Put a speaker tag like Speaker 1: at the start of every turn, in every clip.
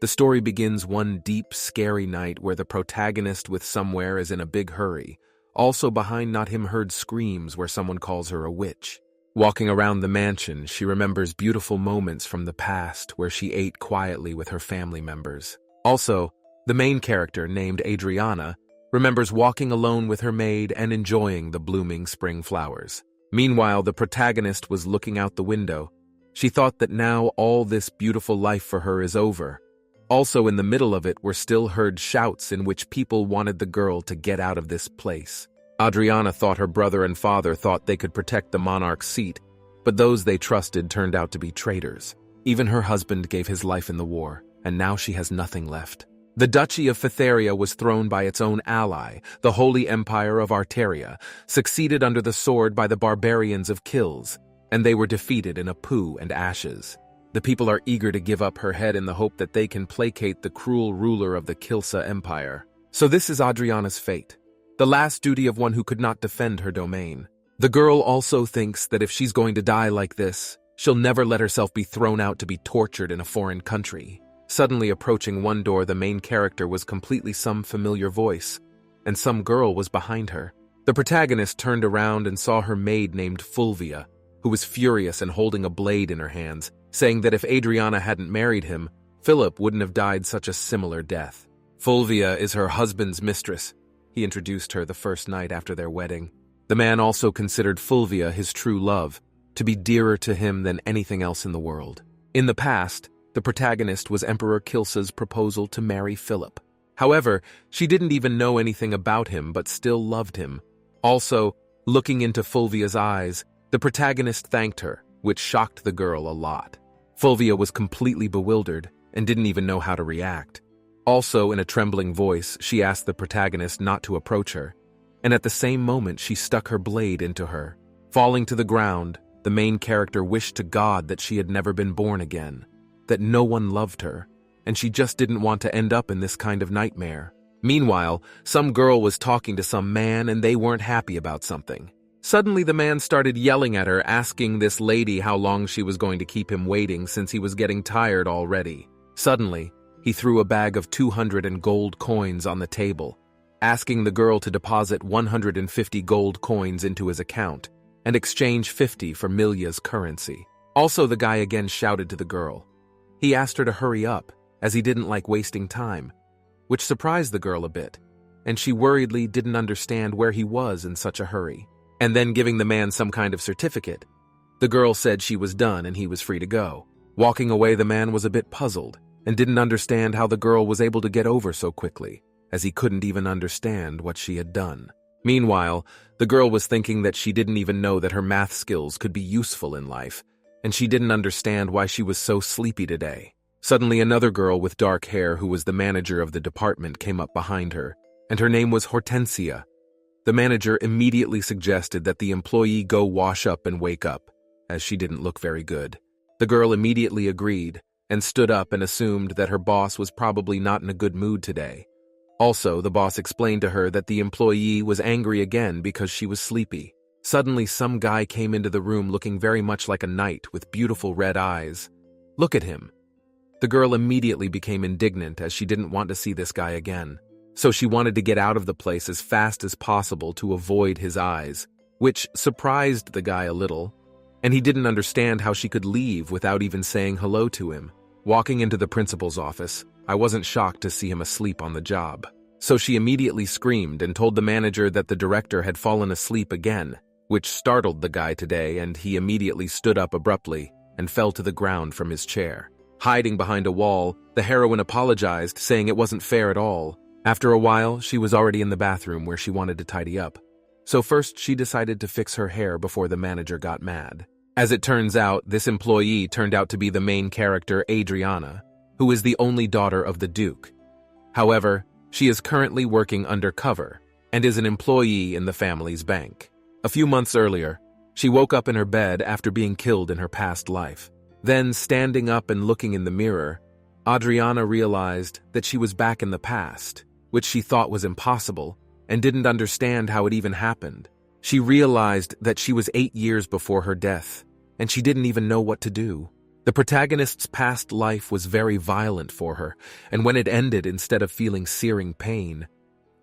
Speaker 1: The story begins one deep, scary night where the protagonist with somewhere is in a big hurry. Also behind not him heard screams where someone calls her a witch. Walking around the mansion, she remembers beautiful moments from the past where she ate quietly with her family members. Also, the main character, named Adriana, remembers walking alone with her maid and enjoying the blooming spring flowers. Meanwhile, the protagonist was looking out the window. She thought that now all this beautiful life for her is over. Also in the middle of it were still heard shouts in which people wanted the girl to get out of this place. Adriana thought her brother and father thought they could protect the monarch's seat, but those they trusted turned out to be traitors. Even her husband gave his life in the war, and now she has nothing left. The Duchy of Phytheria was thrown by its own ally, the Holy Empire of Arteria, succeeded under the sword by the barbarians of Kills, and they were defeated in a poo and ashes. The people are eager to give up her head in the hope that they can placate the cruel ruler of the Kilsa Empire. So this is Adriana's fate, the last duty of one who could not defend her domain. The girl also thinks that if she's going to die like this, she'll never let herself be thrown out to be tortured in a foreign country. Suddenly approaching one door, the main character was completely some familiar voice, and some girl was behind her. The protagonist turned around and saw her maid named Fulvia, who was furious and holding a blade in her hands, saying that if Adriana hadn't married him, Philip wouldn't have died such a similar death. Fulvia is her husband's mistress. He introduced her the first night after their wedding. The man also considered Fulvia his true love, to be dearer to him than anything else in the world. In the past, the protagonist was Emperor Kilsa's proposal to marry Philip. However, she didn't even know anything about him but still loved him. Also, looking into Fulvia's eyes, the protagonist thanked her, which shocked the girl a lot. Fulvia was completely bewildered and didn't even know how to react. Also, in a trembling voice, she asked the protagonist not to approach her, and at the same moment she stuck her blade into her. Falling to the ground, the main character wished to God that she had never been born again, that no one loved her, and she just didn't want to end up in this kind of nightmare. Meanwhile, some girl was talking to some man and they weren't happy about something. Suddenly the man started yelling at her, asking this lady how long she was going to keep him waiting since he was getting tired already. Suddenly, he threw a bag of 200 and gold coins on the table, asking the girl to deposit 150 gold coins into his account and exchange 50 for Milya's currency. Also, the guy again shouted to the girl. He asked her to hurry up, as he didn't like wasting time, which surprised the girl a bit, and she worriedly didn't understand where he was in such a hurry. And then giving the man some kind of certificate. The girl said she was done and he was free to go. Walking away, the man was a bit puzzled and didn't understand how the girl was able to get over so quickly, as he couldn't even understand what she had done. Meanwhile, the girl was thinking that she didn't even know that her math skills could be useful in life, and she didn't understand why she was so sleepy today. Suddenly, another girl with dark hair who was the manager of the department came up behind her, and her name was Hortensia. The manager immediately suggested that the employee go wash up and wake up, as she didn't look very good. The girl immediately agreed and stood up and assumed that her boss was probably not in a good mood today. Also, the boss explained to her that the employee was angry again because she was sleepy. Suddenly, some guy came into the room looking very much like a knight with beautiful red eyes. Look at him. The girl immediately became indignant as she didn't want to see this guy again. So she wanted to get out of the place as fast as possible to avoid his eyes, which surprised the guy a little, and he didn't understand how she could leave without even saying hello to him. Walking into the principal's office, I wasn't shocked to see him asleep on the job. So she immediately screamed and told the manager that the director had fallen asleep again, which startled the guy today, and he immediately stood up abruptly and fell to the ground from his chair. Hiding behind a wall, the heroine apologized, saying it wasn't fair at all. After a while, she was already in the bathroom where she wanted to tidy up. So first, she decided to fix her hair before the manager got mad. As it turns out, this employee turned out to be the main character, Adriana, who is the only daughter of the Duke. However, she is currently working undercover and is an employee in the family's bank. A few months earlier, she woke up in her bed after being killed in her past life. Then, standing up and looking in the mirror, Adriana realized that she was back in the past, which she thought was impossible, and didn't understand how it even happened. She realized that she was 8 years before her death, and she didn't even know what to do. The protagonist's past life was very violent for her, and when it ended, instead of feeling searing pain,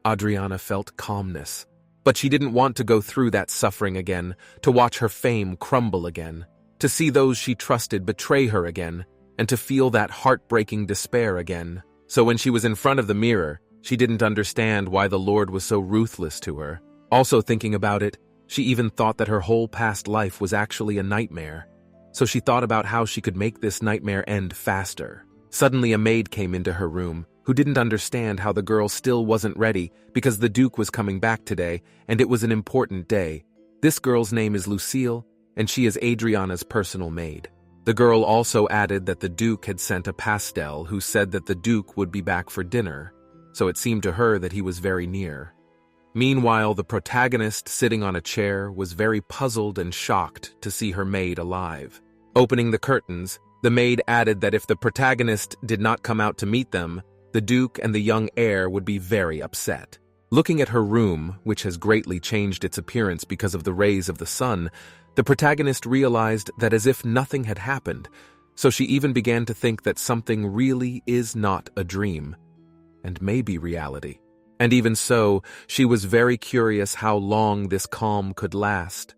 Speaker 1: Adriana felt calmness. But she didn't want to go through that suffering again, to watch her fame crumble again, to see those she trusted betray her again, and to feel that heartbreaking despair again. So when she was in front of the mirror, she didn't understand why the Lord was so ruthless to her. Also thinking about it, she even thought that her whole past life was actually a nightmare. So she thought about how she could make this nightmare end faster. Suddenly a maid came into her room, who didn't understand how the girl still wasn't ready because the Duke was coming back today, and it was an important day. This girl's name is Lucille, and she is Adriana's personal maid. The girl also added that the Duke had sent a pastel who said that the Duke would be back for dinner, so it seemed to her that he was very near. Meanwhile, the protagonist, sitting on a chair, was very puzzled and shocked to see her maid alive. Opening the curtains, the maid added that if the protagonist did not come out to meet them, the Duke and the young heir would be very upset. Looking at her room, which has greatly changed its appearance because of the rays of the sun, the protagonist realized that as if nothing had happened, so she even began to think that something really is not a dream, and may be reality. And even so, she was very curious how long this calm could last.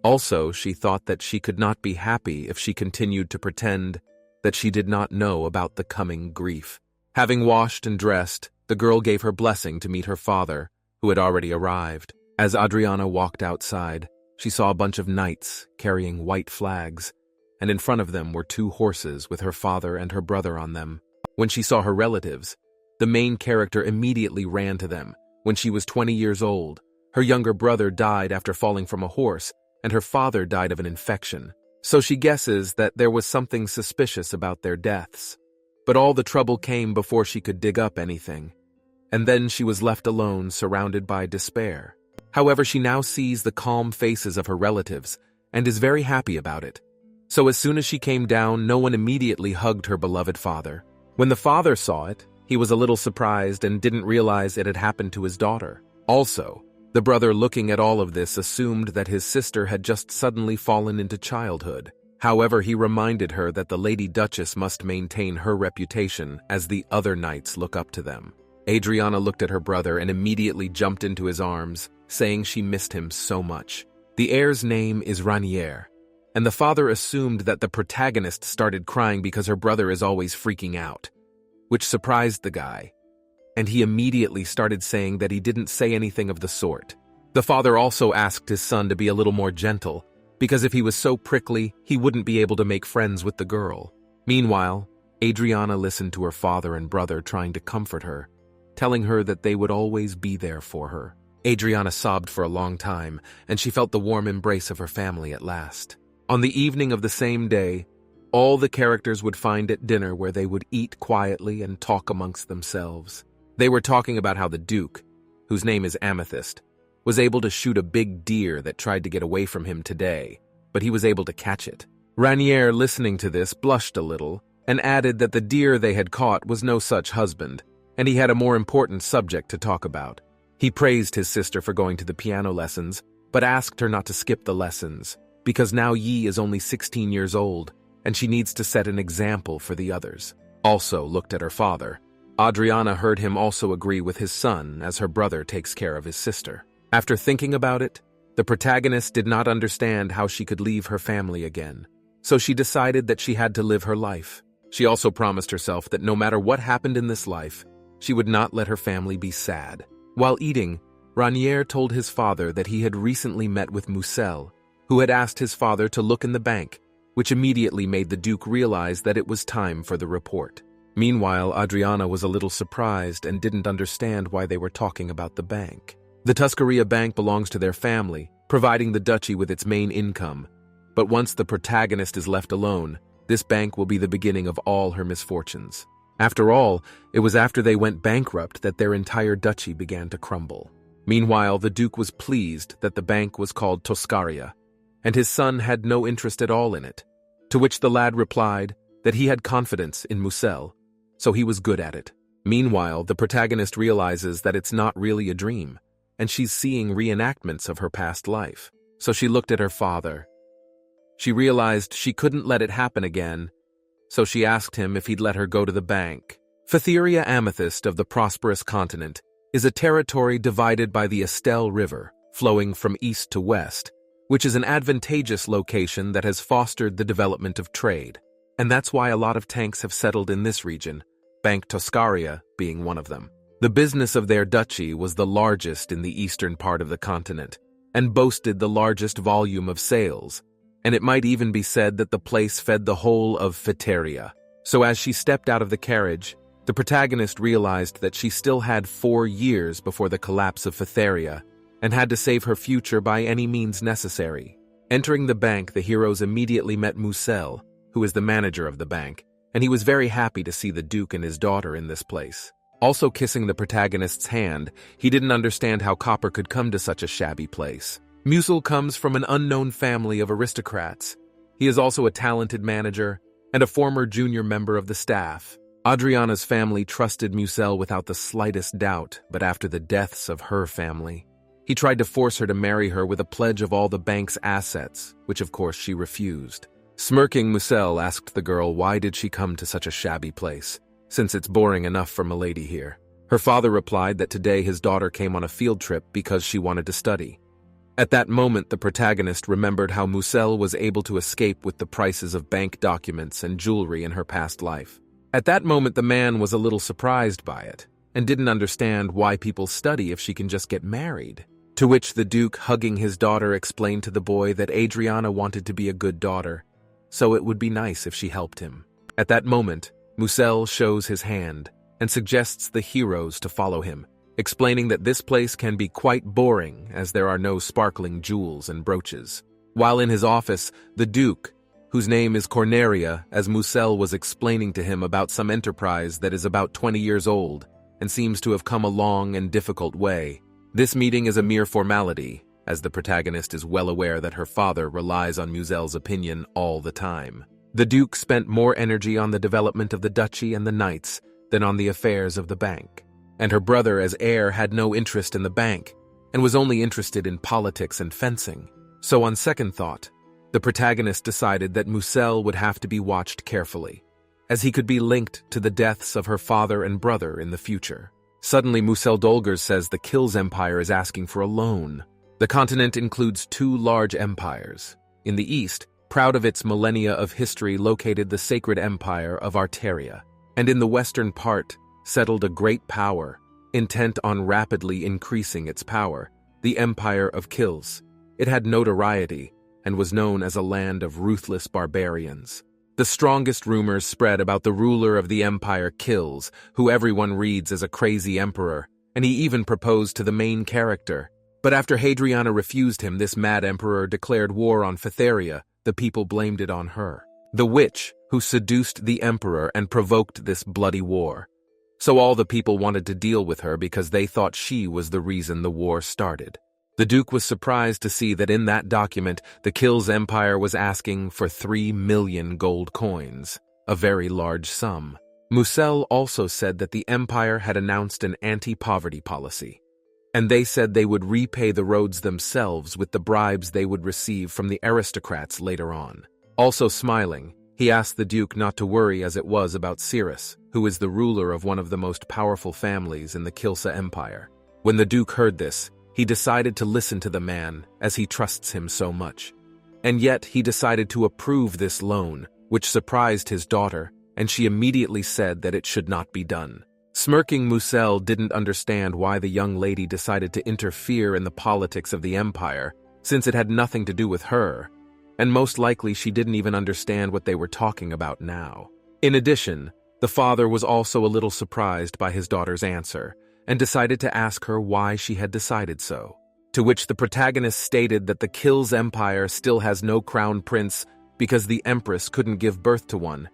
Speaker 1: Also, she thought that she could not be happy if she continued to pretend that she did not know about the coming grief. Having washed and dressed, the girl gave her blessing to meet her father, who had already arrived. As Adriana walked outside, she saw a bunch of knights carrying white flags, and in front of them were 2 horses with her father and her brother on them. When she saw her relatives, the main character immediately ran to them. When she was 20 years old, her younger brother died after falling from a horse, and her father died of an infection. So she guesses that there was something suspicious about their deaths. But all the trouble came before she could dig up anything. And then she was left alone, surrounded by despair. However, she now sees the calm faces of her relatives and is very happy about it. So as soon as she came down, no one immediately hugged her beloved father. When the father saw it, he was a little surprised and didn't realize it had happened to his daughter. Also, the brother, looking at all of this, assumed that his sister had just suddenly fallen into childhood. However, he reminded her that the Lady Duchess must maintain her reputation as the other knights look up to them. Adriana looked at her brother and immediately jumped into his arms, saying she missed him so much. The heir's name is Ranier, and the father assumed that the protagonist started crying because her brother is always freaking out, which surprised the guy, and he immediately started saying that he didn't say anything of the sort. The father also asked his son to be a little more gentle, because if he was so prickly, he wouldn't be able to make friends with the girl. Meanwhile, Adriana listened to her father and brother trying to comfort her, telling her that they would always be there for her. Adriana sobbed for a long time, and she felt the warm embrace of her family at last. On the evening of the same day, all the characters would find at dinner where they would eat quietly and talk amongst themselves. They were talking about how the Duke, whose name is Amethyst, was able to shoot a big deer that tried to get away from him today, but he was able to catch it. Ranier, listening to this, blushed a little and added that the deer they had caught was no such husband, and he had a more important subject to talk about. He praised his sister for going to the piano lessons, but asked her not to skip the lessons, because now Yi is only 16 years old, and she needs to set an example for the others. Also looked at her father. Adriana heard him also agree with his son as her brother takes care of his sister. After thinking about it, the protagonist did not understand how she could leave her family again, so she decided that she had to live her life. She also promised herself that no matter what happened in this life, she would not let her family be sad. While eating, Ranier told his father that he had recently met with Musel, who had asked his father to look in the bank, which immediately made the Duke realize that it was time for the report. Meanwhile, Adriana was a little surprised and didn't understand why they were talking about the bank. The Tuscaria Bank belongs to their family, providing the duchy with its main income. But once the protagonist is left alone, this bank will be the beginning of all her misfortunes. After all, it was after they went bankrupt that their entire duchy began to crumble. Meanwhile, the Duke was pleased that the bank was called Toscaria, and his son had no interest at all in it, to which the lad replied that he had confidence in Musel, so he was good at it. Meanwhile, the protagonist realizes that it's not really a dream, and she's seeing reenactments of her past life. So she looked at her father She realized she couldn't let it happen again, so she asked him if he'd let her go to the bank. Phytheria Amethyst of the prosperous continent is a territory divided by the Estelle River, flowing from east to west, which is an advantageous location that has fostered the development of trade. And that's why a lot of tanks have settled in this region, Bank Toscaria being one of them. The business of their duchy was the largest in the eastern part of the continent, and boasted the largest volume of sales, and it might even be said that the place fed the whole of Phytheria. So as she stepped out of the carriage, the protagonist realized that she still had 4 years before the collapse of Phytheria, and had to save her future by any means necessary. Entering the bank, the heroes immediately met Musel, who is the manager of the bank, and he was very happy to see the Duke and his daughter in this place. Also kissing the protagonist's hand, he didn't understand how Copper could come to such a shabby place. Musel comes from an unknown family of aristocrats. He is also a talented manager and a former junior member of the staff. Adriana's family trusted Musel without the slightest doubt, but after the deaths of her family, he tried to force her to marry her with a pledge of all the bank's assets, which of course she refused. Smirking, Musel asked the girl why did she come to such a shabby place, since it's boring enough for milady here. Her father replied that today his daughter came on a field trip because she wanted to study. At that moment, the protagonist remembered how Musel was able to escape with the prices of bank documents and jewelry in her past life. At that moment, the man was a little surprised by it, and didn't understand why people study if she can just get married. To which the Duke, hugging his daughter, explained to the boy that Adriana wanted to be a good daughter, so it would be nice if she helped him. At that moment, Musel shows his hand and suggests the heroes to follow him, explaining that this place can be quite boring as there are no sparkling jewels and brooches. While in his office, the Duke, whose name is Corneria, as Musel was explaining to him about some enterprise that is about 20 years old and seems to have come a long and difficult way. This meeting is a mere formality, as the protagonist is well aware that her father relies on Musel's opinion all the time. The Duke spent more energy on the development of the duchy and the knights than on the affairs of the bank, and her brother as heir had no interest in the bank and was only interested in politics and fencing. So on second thought, the protagonist decided that Musel would have to be watched carefully, as he could be linked to the deaths of her father and brother in the future. Suddenly, Musel Dolgers says the Kills Empire is asking for a loan. The continent includes 2 large empires. In the east, proud of its millennia of history, located the sacred empire of Arteria, and in the western part settled a great power, intent on rapidly increasing its power, the Empire of Kills. It had notoriety and was known as a land of ruthless barbarians. The strongest rumors spread about the ruler of the Empire Kills, who everyone reads as a crazy emperor, and he even proposed to the main character. But after Hadriana refused him, this mad emperor declared war on Phytheria. The people blamed it on her, the witch who seduced the emperor and provoked this bloody war. So all the people wanted to deal with her because they thought she was the reason the war started. The Duke was surprised to see that in that document, the Kills Empire was asking for 3 million gold coins, a very large sum. Musel also said that the empire had announced an anti-poverty policy, and they said they would repay the roads themselves with the bribes they would receive from the aristocrats later on. Also smiling, he asked the Duke not to worry as it was about Cyrus, who is the ruler of one of the most powerful families in the Kilsa Empire. When the Duke heard this, he decided to listen to the man, as he trusts him so much. And yet he decided to approve this loan, which surprised his daughter, and she immediately said that it should not be done. Smirking, Musel didn't understand why the young lady decided to interfere in the politics of the empire, since it had nothing to do with her, and most likely she didn't even understand what they were talking about now. In addition, the father was also a little surprised by his daughter's answer, and decided to ask her why she had decided so. To which the protagonist stated that the Kills Empire still has no crown prince because the empress couldn't give birth to one,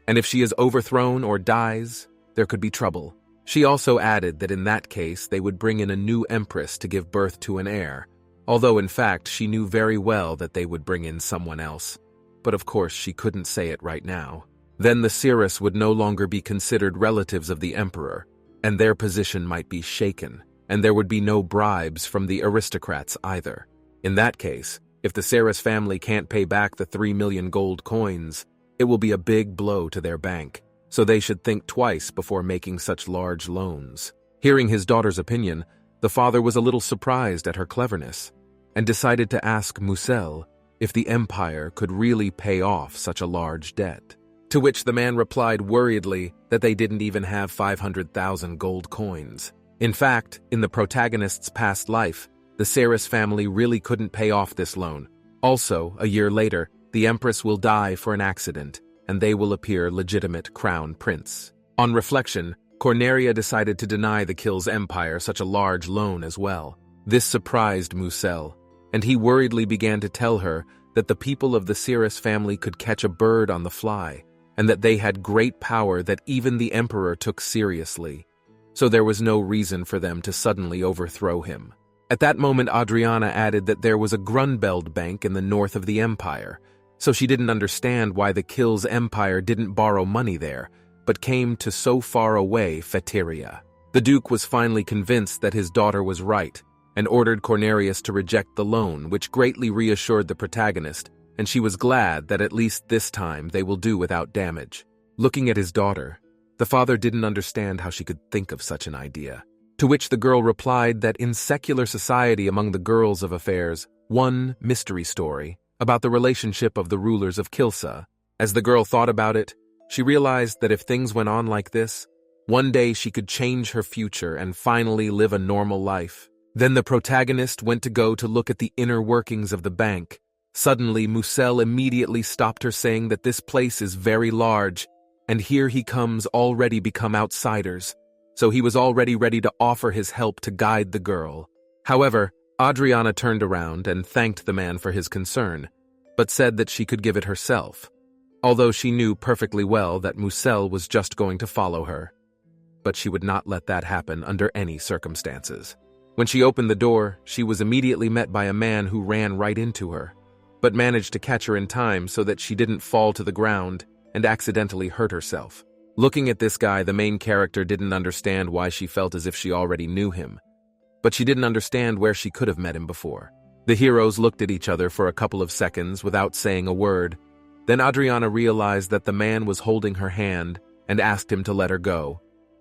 Speaker 1: and if she is overthrown or dies, there could be trouble. She also added that in that case they would bring in a new empress to give birth to an heir, although in fact she knew very well that they would bring in someone else. But of course she couldn't say it right now. Then the Cyrus would no longer be considered relatives of the emperor, and their position might be shaken, and there would be no bribes from the aristocrats either. In that case, If the Saris family can't pay back the 3 million gold coins, it will be a big blow to their bank, so they should think twice before making such large loans. Hearing his daughter's opinion, the father was a little surprised at her cleverness, and decided to ask Musel if the empire could really pay off such a large debt. To which the man replied worriedly that they didn't even have 500,000 gold coins. In fact, in the protagonist's past life, the Saris family really couldn't pay off this loan. Also, a year later, the empress will die for an accident, and they will appear legitimate crown prince. On reflection, Corneria decided to deny the Kill's empire such a large loan as well. This surprised Musel, and he worriedly began to tell her that the people of the Saris family could catch a bird on the fly, and that they had great power that even the emperor took seriously. So there was no reason for them to suddenly overthrow him. At that moment, Adriana added that there was a Grunbeld bank in the north of the empire, so she didn't understand why the Kill's empire didn't borrow money there, but came to so far away Feteria. The Duke was finally convinced that his daughter was right, and ordered Cornelius to reject the loan, which greatly reassured the protagonist, and she was glad that at least this time they will do without damage. Looking at his daughter, the father didn't understand how she could think of such an idea, to which the girl replied that in secular society among the girls of affairs, one mystery story about the relationship of the rulers of Kilsa. As the girl thought about it, she realized that if things went on like this, one day she could change her future and finally live a normal life. Then the protagonist went to go to look at the inner workings of the bank. Suddenly, Musel immediately stopped her, saying that this place is very large, and here he comes already become outsiders, so he was already ready to offer his help to guide the girl. However, Adriana turned around and thanked the man for his concern, but said that she could give it herself, although she knew perfectly well that Musel was just going to follow her. But she would not let that happen under any circumstances. When she opened the door, she was immediately met by a man who ran right into her, but managed to catch her in time so that she didn't fall to the ground and accidentally hurt herself. Looking at this guy, the main character didn't understand why she felt as if she already knew him, but she didn't understand where she could have met him before. The heroes looked at each other for a couple of seconds without saying a word. Then Adriana realized that the man was holding her hand and asked him to let her go.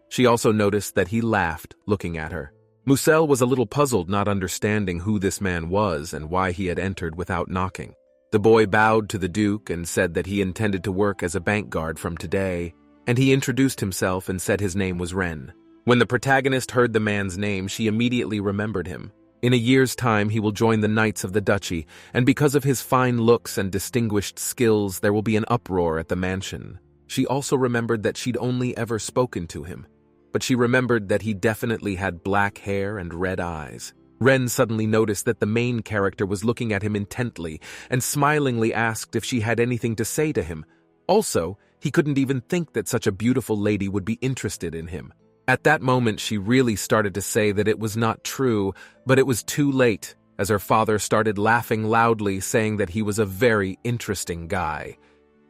Speaker 1: She also noticed that he laughed, looking at her. Musel was a little puzzled, not understanding who this man was and why he had entered without knocking. The boy bowed to the Duke and said that he intended to work as a bank guard from today, and he introduced himself and said his name was Ren. When the protagonist heard the man's name, she immediately remembered him. In a year's time, he will join the Knights of the Duchy, and because of his fine looks and distinguished skills, there will be an uproar at the mansion. She also remembered that she'd only ever spoken to him, but she remembered that he definitely had black hair and red eyes. Ren suddenly noticed that the main character was looking at him intently and smilingly asked if she had anything to say to him. Also, he couldn't even think that such a beautiful lady would be interested in him. At that moment, she really started to say that it was not true, but it was too late, as her father started laughing loudly, saying that he was a very interesting guy.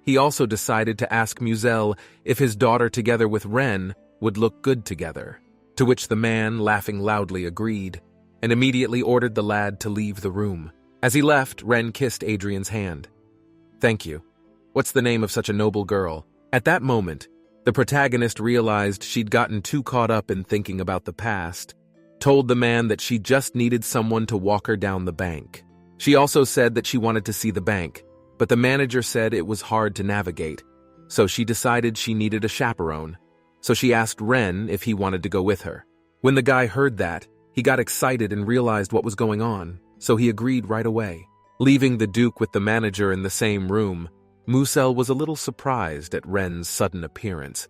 Speaker 1: He also decided to ask Musel if his daughter together with Ren would look good together, to which the man, laughing loudly, agreed, and immediately ordered the lad to leave the room. As he left, Ren kissed Adrian's hand. "Thank you. What's the name of such a noble girl?" At that moment, the protagonist realized she'd gotten too caught up in thinking about the past, told the man that she just needed someone to walk her down the bank. She also said that she wanted to see the bank, but the manager said it was hard to navigate, so she decided she needed a chaperone. So she asked Ren if he wanted to go with her. When the guy heard that, he got excited and realized what was going on, so he agreed right away. Leaving the Duke with the manager in the same room, Musel was a little surprised at Ren's sudden appearance,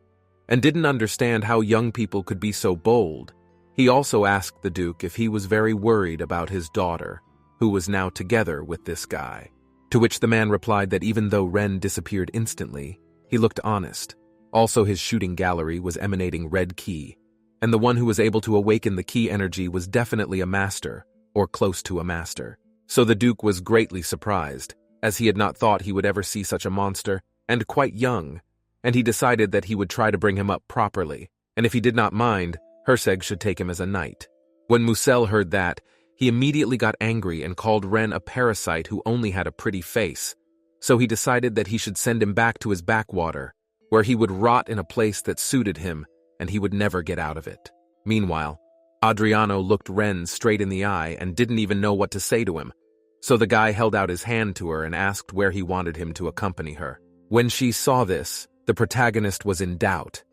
Speaker 1: and didn't understand how young people could be so bold. He also asked the Duke if he was very worried about his daughter, who was now together with this guy, to which the man replied that even though Ren disappeared instantly, he looked honest. Also, his shooting gallery was emanating red ki, and the one who was able to awaken the ki energy was definitely a master, or close to a master. So the Duke was greatly surprised, as he had not thought he would ever see such a monster, and quite young, and he decided that he would try to bring him up properly, and if he did not mind, Herseg should take him as a knight. When Musel heard that, he immediately got angry and called Ren a parasite who only had a pretty face. So he decided that he should send him back to his backwater, where he would rot in a place that suited him and he would never get out of it. Meanwhile, Adriano looked Ren straight in the eye and didn't even know what to say to him. So the guy held out his hand to her and asked where he wanted him to accompany her. When she saw this, the protagonist was in doubt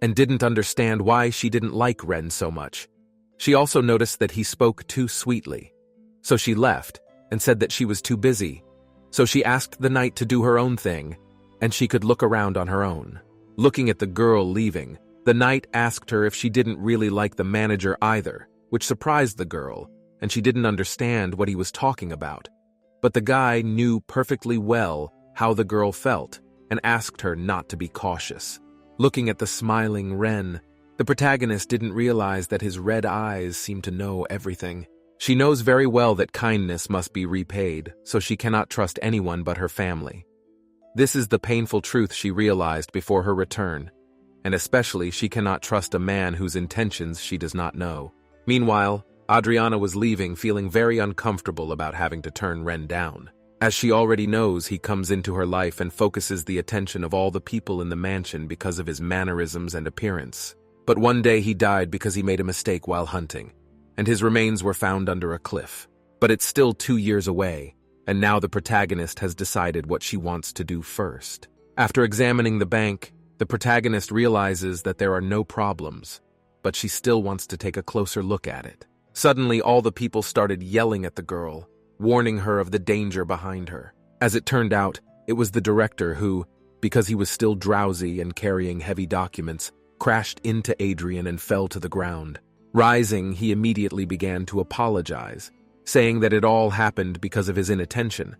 Speaker 1: and didn't understand why she didn't like Ren so much. She also noticed that he spoke too sweetly. So she left and said that she was too busy. So she asked the knight to do her own thing and she could look around on her own. Looking at the girl leaving, the knight asked her if she didn't really like the manager either, which surprised the girl, and she didn't understand what he was talking about. But the guy knew perfectly well how the girl felt and asked her not to be cautious. Looking at the smiling Ren, the protagonist didn't realize that his red eyes seemed to know everything. She knows very well that kindness must be repaid, so she cannot trust anyone but her family. This is the painful truth she realized before her return, and especially she cannot trust a man whose intentions she does not know. Meanwhile, Adriana was leaving feeling very uncomfortable about having to turn Ren down. As she already knows, he comes into her life and focuses the attention of all the people in the mansion because of his mannerisms and appearance. But one day he died because he made a mistake while hunting, and his remains were found under a cliff. But it's still 2 years away, and now the protagonist has decided what she wants to do first. After examining the bank, the protagonist realizes that there are no problems, but she still wants to take a closer look at it. Suddenly, all the people started yelling at the girl, warning her of the danger behind her. As it turned out, it was the director who, because he was still drowsy and carrying heavy documents, crashed into Adrian and fell to the ground. Rising, he immediately began to apologize, saying that it all happened because of his inattention.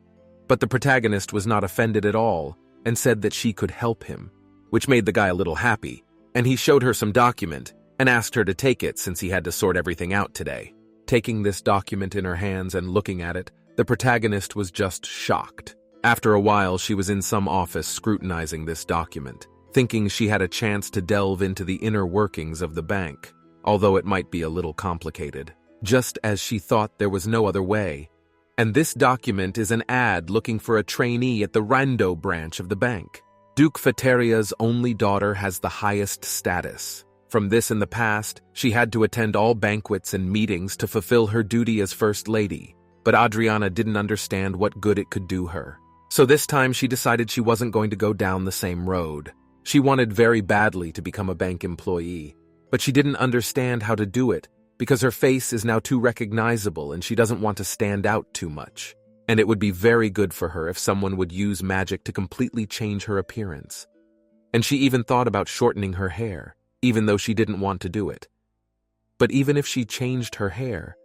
Speaker 1: But the protagonist was not offended at all and said that she could help him, which made the guy a little happy, and he showed her some document and asked her to take it since he had to sort everything out today. Taking this document in her hands and looking at it, the protagonist was just shocked. After a while, she was in some office scrutinizing this document, thinking she had a chance to delve into the inner workings of the bank, although it might be a little complicated, just as she thought there was no other way. And this document is an ad looking for a trainee at the Rando branch of the bank. Duke Fateria's only daughter has the highest status. From this in the past, she had to attend all banquets and meetings to fulfill her duty as First Lady, but Adriana didn't understand what good it could do her. So this time she decided she wasn't going to go down the same road. She wanted very badly to become a bank employee, but she didn't understand how to do it because her face is now too recognizable and she doesn't want to stand out too much. And it would be very good for her if someone would use magic to completely change her appearance. And she even thought about shortening her hair, even though she didn't want to do it. But even if she changed her hair,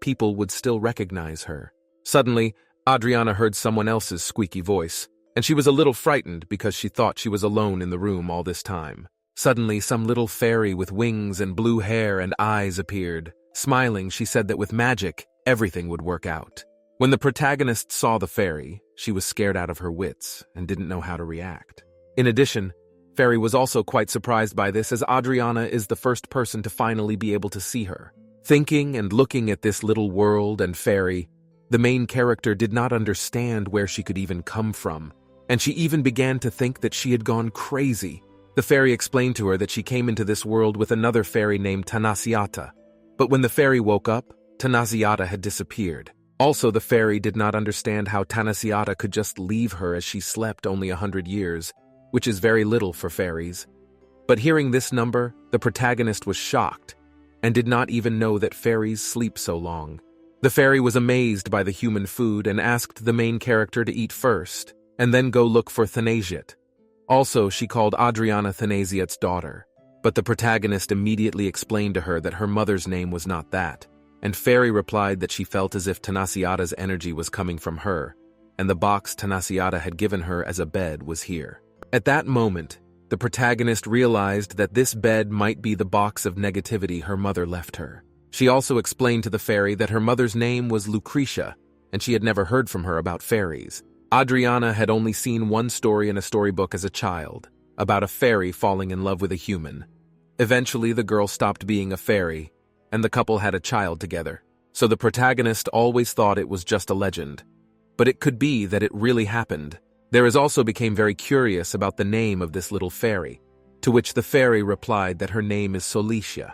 Speaker 1: people would still recognize her. Suddenly, Adriana heard someone else's squeaky voice, and she was a little frightened because she thought she was alone in the room all this time. Suddenly, some little fairy with wings and blue hair and eyes appeared. Smiling, she said that with magic, everything would work out. When the protagonist saw the fairy, she was scared out of her wits and didn't know how to react. In addition, Fairy was also quite surprised by this as Adriana is the first person to finally be able to see her. Thinking and looking at this little world and Fairy, the main character did not understand where she could even come from, and she even began to think that she had gone crazy. The fairy explained to her that she came into this world with another fairy named Tanasiata, but when the fairy woke up, Tanasiata had disappeared. Also, the fairy did not understand how Tanasiata could just leave her as she slept only 100 years, which is very little for fairies. But hearing this number, the protagonist was shocked and did not even know that fairies sleep so long. The fairy was amazed by the human food and asked the main character to eat first, and then go look for Thanasiat. Also, she called Adriana Thanasiat's daughter, but the protagonist immediately explained to her that her mother's name was not that, and Fairy replied that she felt as if Tanasiata's energy was coming from her, and the box Tanasiata had given her as a bed was here. At that moment, the protagonist realized that this bed might be the box of negativity her mother left her. She also explained to the fairy that her mother's name was Lucretia, and she had never heard from her about fairies. Adriana had only seen one story in a storybook as a child, about a fairy falling in love with a human. Eventually, the girl stopped being a fairy, and the couple had a child together. so the protagonist always thought it was just a legend. But it could be that it really happened. There is also became very curious about the name of this little fairy, to which the fairy replied that her name is Solicia.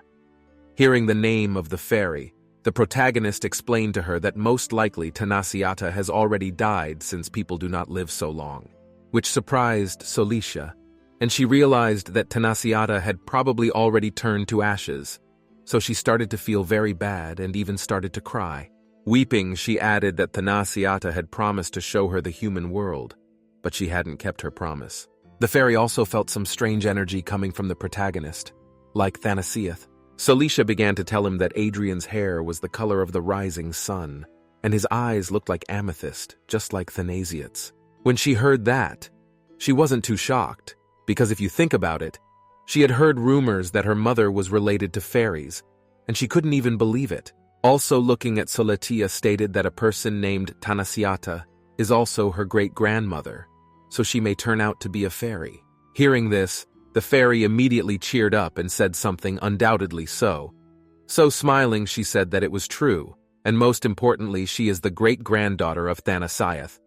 Speaker 1: Hearing the name of the fairy, the protagonist explained to her that most likely Tanasiata has already died since people do not live so long, which surprised Solicia, and she realized that Tanasiata had probably already turned to ashes, so she started to feel very bad and even started to cry. Weeping, she added that Tanasiata had promised to show her the human world, but she hadn't kept her promise. The fairy also felt some strange energy coming from the protagonist, like Thanasiath. Solicia began to tell him that Adrian's hair was the color of the rising sun, and his eyes looked like amethyst, just like Thanasiat's. When she heard that, she wasn't too shocked, because if you think about it, she had heard rumors that her mother was related to fairies, and she couldn't even believe it. Also looking at Solicia stated that a person named Tanasiata is also her great-grandmother, so she may turn out to be a fairy. Hearing this, the fairy immediately cheered up and said something undoubtedly so. So smiling, she said that it was true, and most importantly, she is the great-granddaughter of Thanasiath.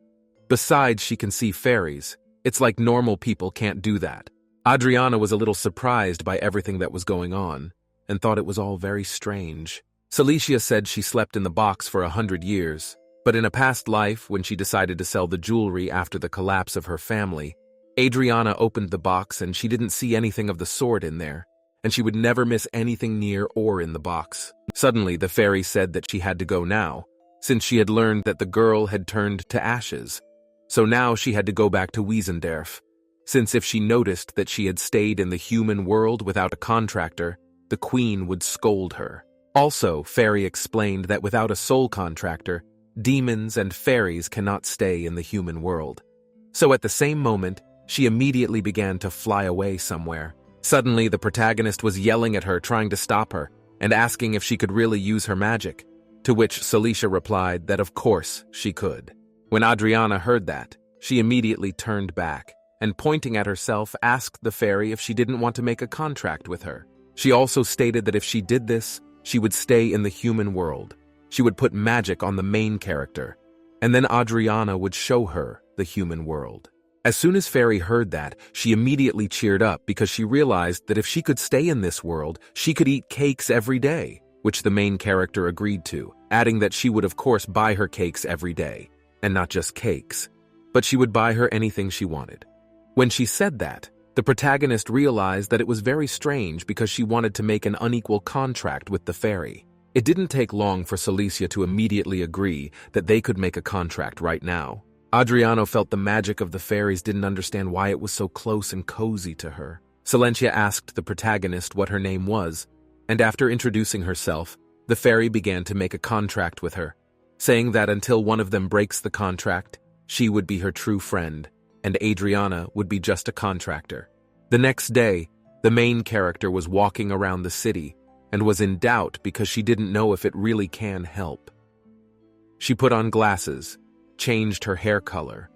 Speaker 1: Besides, she can see fairies. It's like normal people can't do that. Adriana was a little surprised by everything that was going on, and thought it was all very strange. Solicia said she slept in the box for 100 years, but in a past life, when she decided to sell the jewelry after the collapse of her family, Adriana opened the box and she didn't see anything of the sort in there, and she would never miss anything near or in the box. Suddenly, the fairy said that she had to go now, since she had learned that the girl had turned to ashes. So now she had to go back to Wiesenderf, since if she noticed that she had stayed in the human world without a contractor, the queen would scold her. Also, Fairy explained that without a soul contractor, demons and fairies cannot stay in the human world. So at the same moment, she immediately began to fly away somewhere. Suddenly, the protagonist was yelling at her, trying to stop her, and asking if she could really use her magic, to which Solicia replied that of course she could. When Adriana heard that, she immediately turned back, and pointing at herself, asked the fairy if she didn't want to make a contract with her. She also stated that if she did this, she would stay in the human world. She would put magic on the main character, and then Adriana would show her the human world. As soon as Fairy heard that, she immediately cheered up because she realized that if she could stay in this world, she could eat cakes every day, which the main character agreed to, adding that she would of course buy her cakes every day, and not just cakes, but she would buy her anything she wanted. When she said that, the protagonist realized that it was very strange because she wanted to make an unequal contract with the fairy. It didn't take long for Solicia to immediately agree that they could make a contract right now. Adriano felt the magic of the fairies didn't understand why it was so close and cozy to her. Silentia asked the protagonist what her name was, and after introducing herself, the fairy began to make a contract with her, saying that until one of them breaks the contract, she would be her true friend, and Adriana would be just a contractor. The next day, the main character was walking around the city and was in doubt because she didn't know if it really can help. She put on glasses, changed her hair color,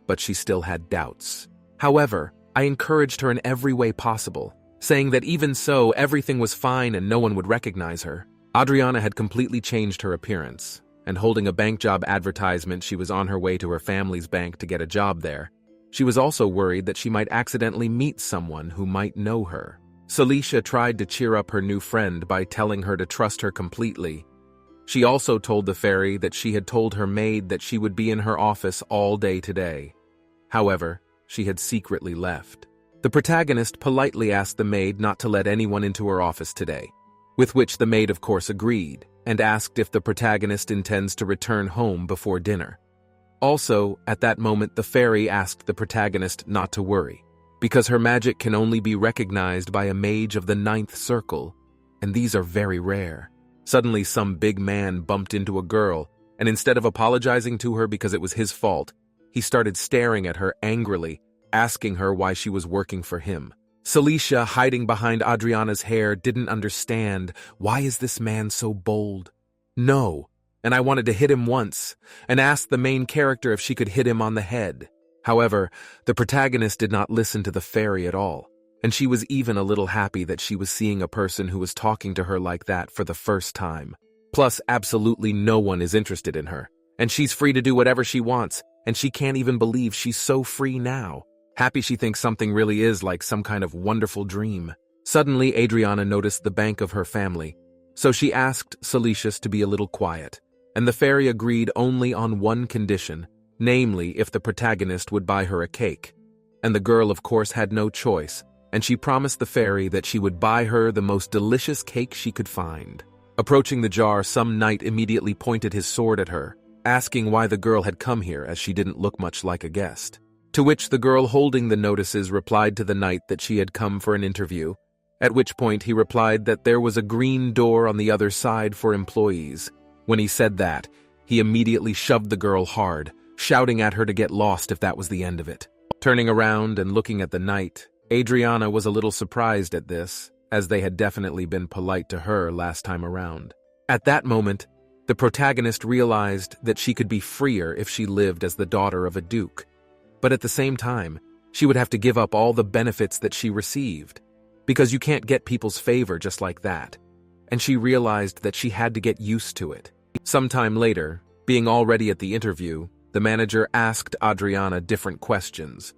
Speaker 1: but she still had doubts. However, I encouraged her in every way possible, saying that even so, everything was fine and no one would recognize her. Adriana had completely changed her appearance, and holding a bank job advertisement, she was on her way to her family's bank to get a job there. She was also worried that she might accidentally meet someone who might know her. Solicia tried to cheer up her new friend by telling her to trust her completely. She also told the fairy that she had told her maid that she would be in her office all day today. However, she had secretly left. The protagonist politely asked the maid not to let anyone into her office today, with which the maid of course agreed, and asked if the protagonist intends to return home before dinner. Also, at that moment, the fairy asked the protagonist not to worry, because her magic can only be recognized by a mage of the 9th circle, and these are very rare. Suddenly, some big man bumped into a girl, and instead of apologizing to her because it was his fault, he started staring at her angrily, asking her why she was working for him. Solicia, hiding behind Adriana's hair, didn't understand, why is this man so bold? No. And I wanted to hit him once, and asked the main character if she could hit him on the head. However, the protagonist did not listen to the fairy at all, and she was even a little happy that she was seeing a person who was talking to her like that for the first time. Plus, absolutely no one is interested in her. And she's free to do whatever she wants, and she can't even believe she's so free now. Happy she thinks something really is like some kind of wonderful dream. Suddenly, Adriana noticed the bank of her family, so she asked Salicious to be a little quiet, and the fairy agreed only on one condition, namely if the protagonist would buy her a cake. And the girl, of course, had no choice, and she promised the fairy that she would buy her the most delicious cake she could find. Approaching the jar, some knight immediately pointed his sword at her, asking why the girl had come here as she didn't look much like a guest. To which the girl holding the notices replied to the knight that she had come for an interview, at which point he replied that there was a green door on the other side for employees. When he said that, he immediately shoved the girl hard, shouting at her to get lost if that was the end of it. Turning around and looking at the knight, Adriana was a little surprised at this, as they had definitely been polite to her last time around. At that moment, the protagonist realized that she could be freer if she lived as the daughter of a duke. But at the same time, she would have to give up all the benefits that she received, because you can't get people's favor just like that. And she realized that she had to get used to it. Sometime later, being already at the interview, the manager asked Adriana different questions.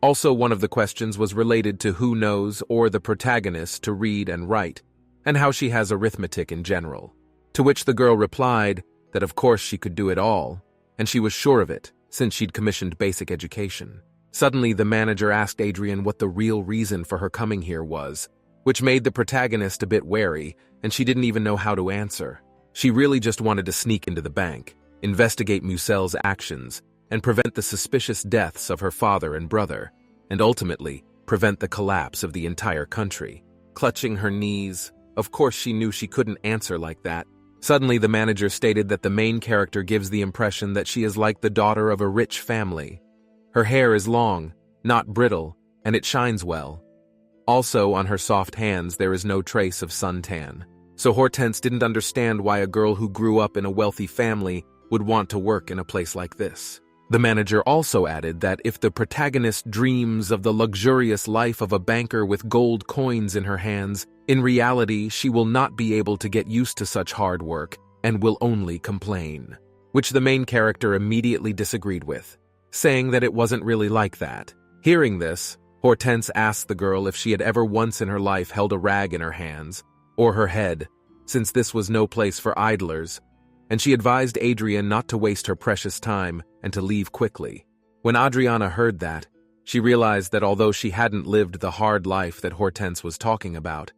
Speaker 1: Also, one of the questions was related to who knows or the protagonist to read and write, and how she has arithmetic in general. To which the girl replied that of course she could do it all, and she was sure of it, since she'd commissioned basic education. Suddenly, the manager asked Adrian what the real reason for her coming here was, which made the protagonist a bit wary, and she didn't even know how to answer. She really just wanted to sneak into the bank, investigate Musel's actions, and prevent the suspicious deaths of her father and brother, and ultimately prevent the collapse of the entire country. Clutching her knees, of course she knew she couldn't answer like that. Suddenly, the manager stated that the main character gives the impression that she is like the daughter of a rich family. Her hair is long, not brittle, and it shines well. Also, on her soft hands there is no trace of suntan. So Hortense didn't understand why a girl who grew up in a wealthy family would want to work in a place like this. The manager also added that if the protagonist dreams of the luxurious life of a banker with gold coins in her hands, in reality she will not be able to get used to such hard work and will only complain, which the main character immediately disagreed with, saying that it wasn't really like that. Hearing this, Hortense asked the girl if she had ever once in her life held a rag in her hands, or her head, since this was no place for idlers, and she advised Adrian not to waste her precious time and to leave quickly. When Adriana heard that, she realized that although she hadn't lived the hard life that Hortense was talking about,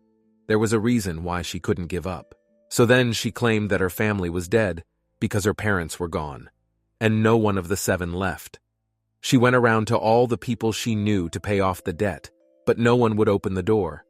Speaker 1: there was a reason why she couldn't give up. So then she claimed that her family was dead because her parents were gone, and no one of the 7 left. She went around to all the people she knew to pay off the debt, but no one would open the door.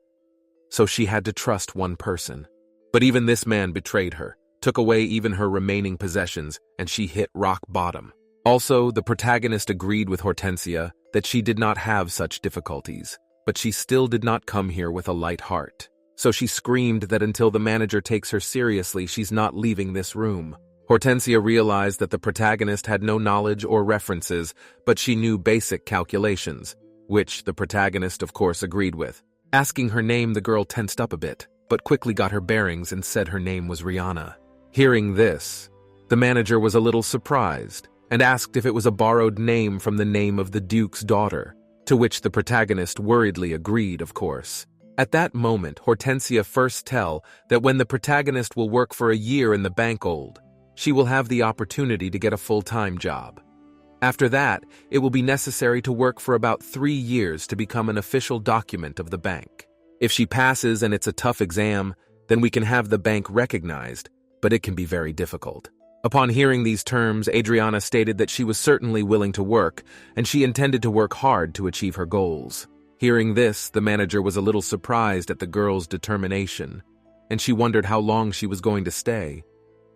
Speaker 1: So she had to trust one person. But even this man betrayed her, took away even her remaining possessions, and she hit rock bottom. Also, the protagonist agreed with Hortensia that she did not have such difficulties, but she still did not come here with a light heart. So she screamed that until the manager takes her seriously, she's not leaving this room. Hortensia realized that the protagonist had no knowledge or references, but she knew basic calculations, which the protagonist of course agreed with. Asking her name, the girl tensed up a bit, but quickly got her bearings and said her name was Rihanna. Hearing this, the manager was a little surprised and asked if it was a borrowed name from the name of the Duke's daughter, to which the protagonist worriedly agreed, of course. At that moment, Hortensia first tell that when the protagonist will work for a year in the bank she will have the opportunity to get a full-time job. After that, it will be necessary to work for about 3 years to become an official document of the bank. If she passes and it's a tough exam, then we can have the bank recognized, but it can be very difficult. Upon hearing these terms, Adriana stated that she was certainly willing to work, and she intended to work hard to achieve her goals. Hearing this, the manager was a little surprised at the girl's determination, and she wondered how long she was going to stay.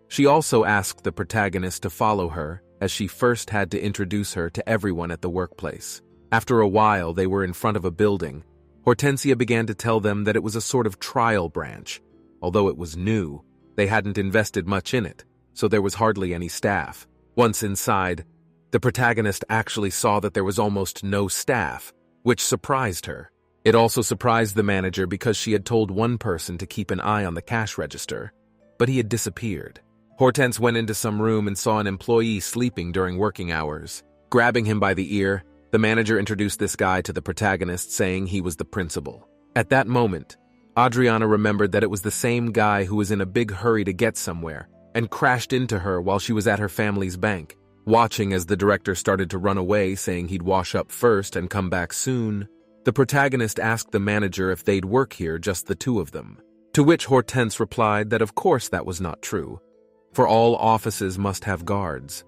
Speaker 1: She also asked the protagonist to follow her, as she first had to introduce her to everyone at the workplace. After a while, they were in front of a building. Hortensia began to tell them that it was a sort of trial branch. Although it was new, they hadn't invested much in it, so there was hardly any staff. Once inside, the protagonist actually saw that there was almost no staff, which surprised her. It also surprised the manager because she had told one person to keep an eye on the cash register. but he had disappeared. Hortense went into some room and saw an employee sleeping during working hours. Grabbing him by the ear, the manager introduced this guy to the protagonist, saying he was the principal. At that moment, Adriana remembered that it was the same guy who was in a big hurry to get somewhere and crashed into her while she was at her family's bank. Watching as the director started to run away, saying he'd wash up first and come back soon, the protagonist asked the manager if they'd work here, just the two of them. To which Hortense replied that of course that was not true, for all offices must have guards.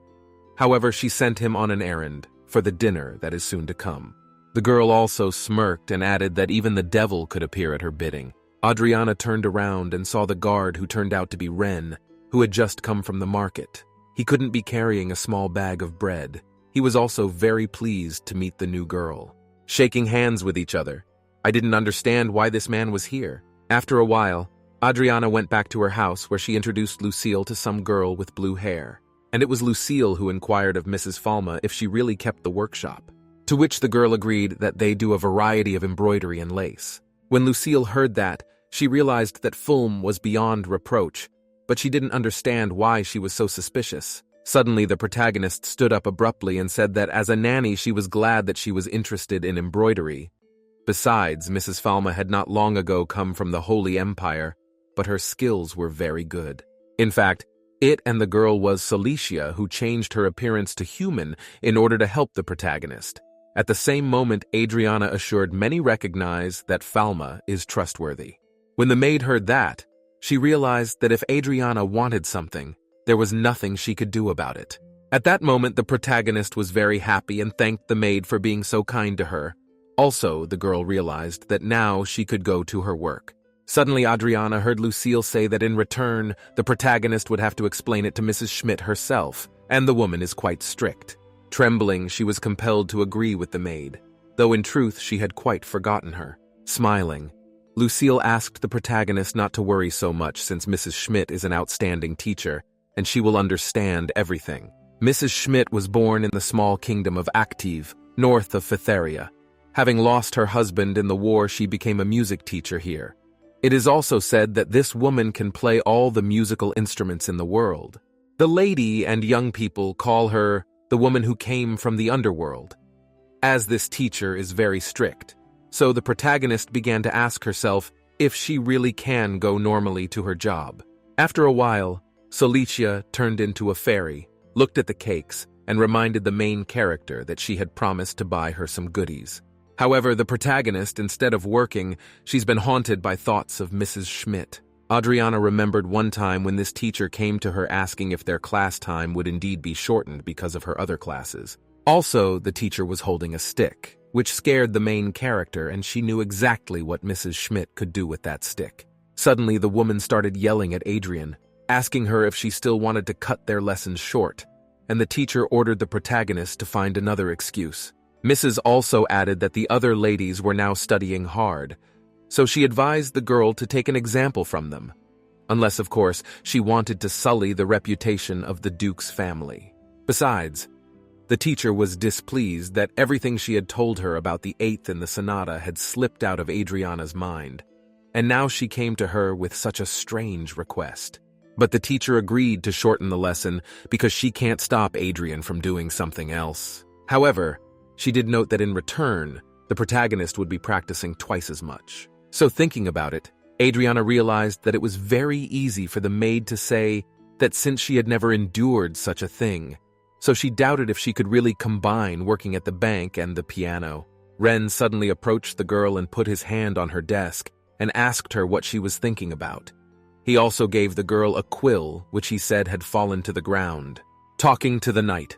Speaker 1: However, she sent him on an errand for the dinner that is soon to come. The girl also smirked and added that even the devil could appear at her bidding. Adriana turned around and saw the guard, who turned out to be Ren, who had just come from the market. He couldn't be carrying a small bag of bread. He was also very pleased to meet the new girl. Shaking hands with each other, I didn't understand why this man was here. After a while, Adriana went back to her house, where she introduced Lucille to some girl with blue hair. And it was Lucille who inquired of Mrs. Falma if she really kept the workshop. To which the girl agreed that they do a variety of embroidery and lace. When Lucille heard that, she realized that Fulm was beyond reproach, but she didn't understand why she was so suspicious. Suddenly, the protagonist stood up abruptly and said that as a nanny she was glad that she was interested in embroidery. Besides, Mrs. Falma had not long ago come from the Holy Empire, but her skills were very good. In fact, it and the girl was Celicia, who changed her appearance to human in order to help the protagonist. At the same moment, Adriana assured many recognize that Falma is trustworthy. When the maid heard that, she realized that if Adriana wanted something, there was nothing she could do about it. At that moment, the protagonist was very happy and thanked the maid for being so kind to her. Also, the girl realized that now she could go to her work. Suddenly, Adriana heard Lucille say that in return, the protagonist would have to explain it to Mrs. Schmidt herself, and the woman is quite strict. Trembling, she was compelled to agree with the maid, though in truth she had quite forgotten her. Smiling, Lucille asked the protagonist not to worry so much, since Mrs. Schmidt is an outstanding teacher, and she will understand everything. Mrs. Schmidt was born in the small kingdom of Active, north of Phytheria. Having lost her husband in the war, she became a music teacher here. It is also said that this woman can play all the musical instruments in the world. The lady and young people call her the woman who came from the underworld, as this teacher is very strict. So the protagonist began to ask herself if she really can go normally to her job. After a while, Celicia turned into a fairy, looked at the cakes, and reminded the main character that she had promised to buy her some goodies. However, the protagonist, instead of working, she's been haunted by thoughts of Mrs. Schmidt. Adriana remembered one time when this teacher came to her asking if their class time would indeed be shortened because of her other classes. Also, the teacher was holding a stick, which scared the main character, and she knew exactly what Mrs. Schmidt could do with that stick. Suddenly, the woman started yelling at Adrian, asking her if she still wanted to cut their lessons short, and the teacher ordered the protagonist to find another excuse. Mrs. also added that the other ladies were now studying hard, so she advised the girl to take an example from them, unless, of course, she wanted to sully the reputation of the Duke's family. Besides, the teacher was displeased that everything she had told her about the eighth and the sonata had slipped out of Adriana's mind, and now she came to her with such a strange request. But the teacher agreed to shorten the lesson because she can't stop Adrian from doing something else. However, she did note that in return, the protagonist would be practicing twice as much. So thinking about it, Adriana realized that it was very easy for the maid to say that since she had never endured such a thing, so she doubted if she could really combine working at the bank and the piano. Ren suddenly approached the girl and put his hand on her desk and asked her what she was thinking about. He also gave the girl a quill, which he said had fallen to the ground. Talking to the night.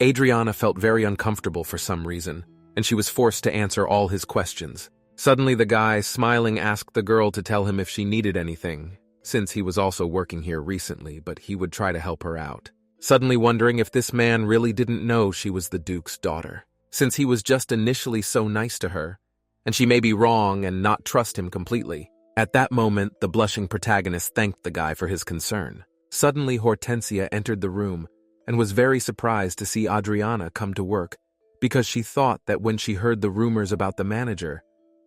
Speaker 1: Adriana felt very uncomfortable for some reason, and she was forced to answer all his questions. Suddenly, the guy, smiling, asked the girl to tell him if she needed anything, since he was also working here recently, but he would try to help her out. Suddenly wondering if this man really didn't know she was the Duke's daughter, since he was just initially so nice to her, and she may be wrong and not trust him completely. At that moment, the blushing protagonist thanked the guy for his concern. Suddenly, Hortensia entered the room and was very surprised to see Adriana come to work, because she thought that when she heard the rumors about the manager,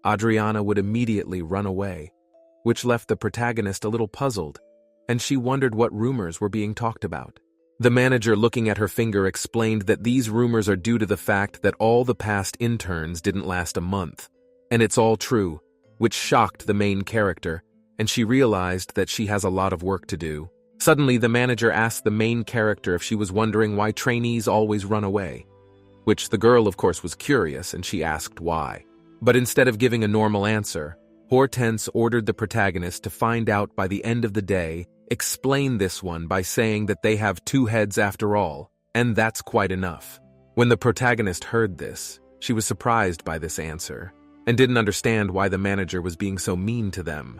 Speaker 1: Adriana would immediately run away. which left the protagonist a little puzzled, and she wondered what rumors were being talked about. The manager, looking at her finger, explained that these rumors are due to the fact that all the past interns didn't last a month. And it's all true, which shocked the main character, and she realized that she has a lot of work to do. Suddenly, the manager asked the main character if she was wondering why trainees always run away, which the girl, of course, was curious, and she asked why. But instead of giving a normal answer, Hortense ordered the protagonist to find out by the end of the day, explain this one by saying that they have two heads after all, and that's quite enough. When the protagonist heard this, she was surprised by this answer, and didn't understand why the manager was being so mean to them.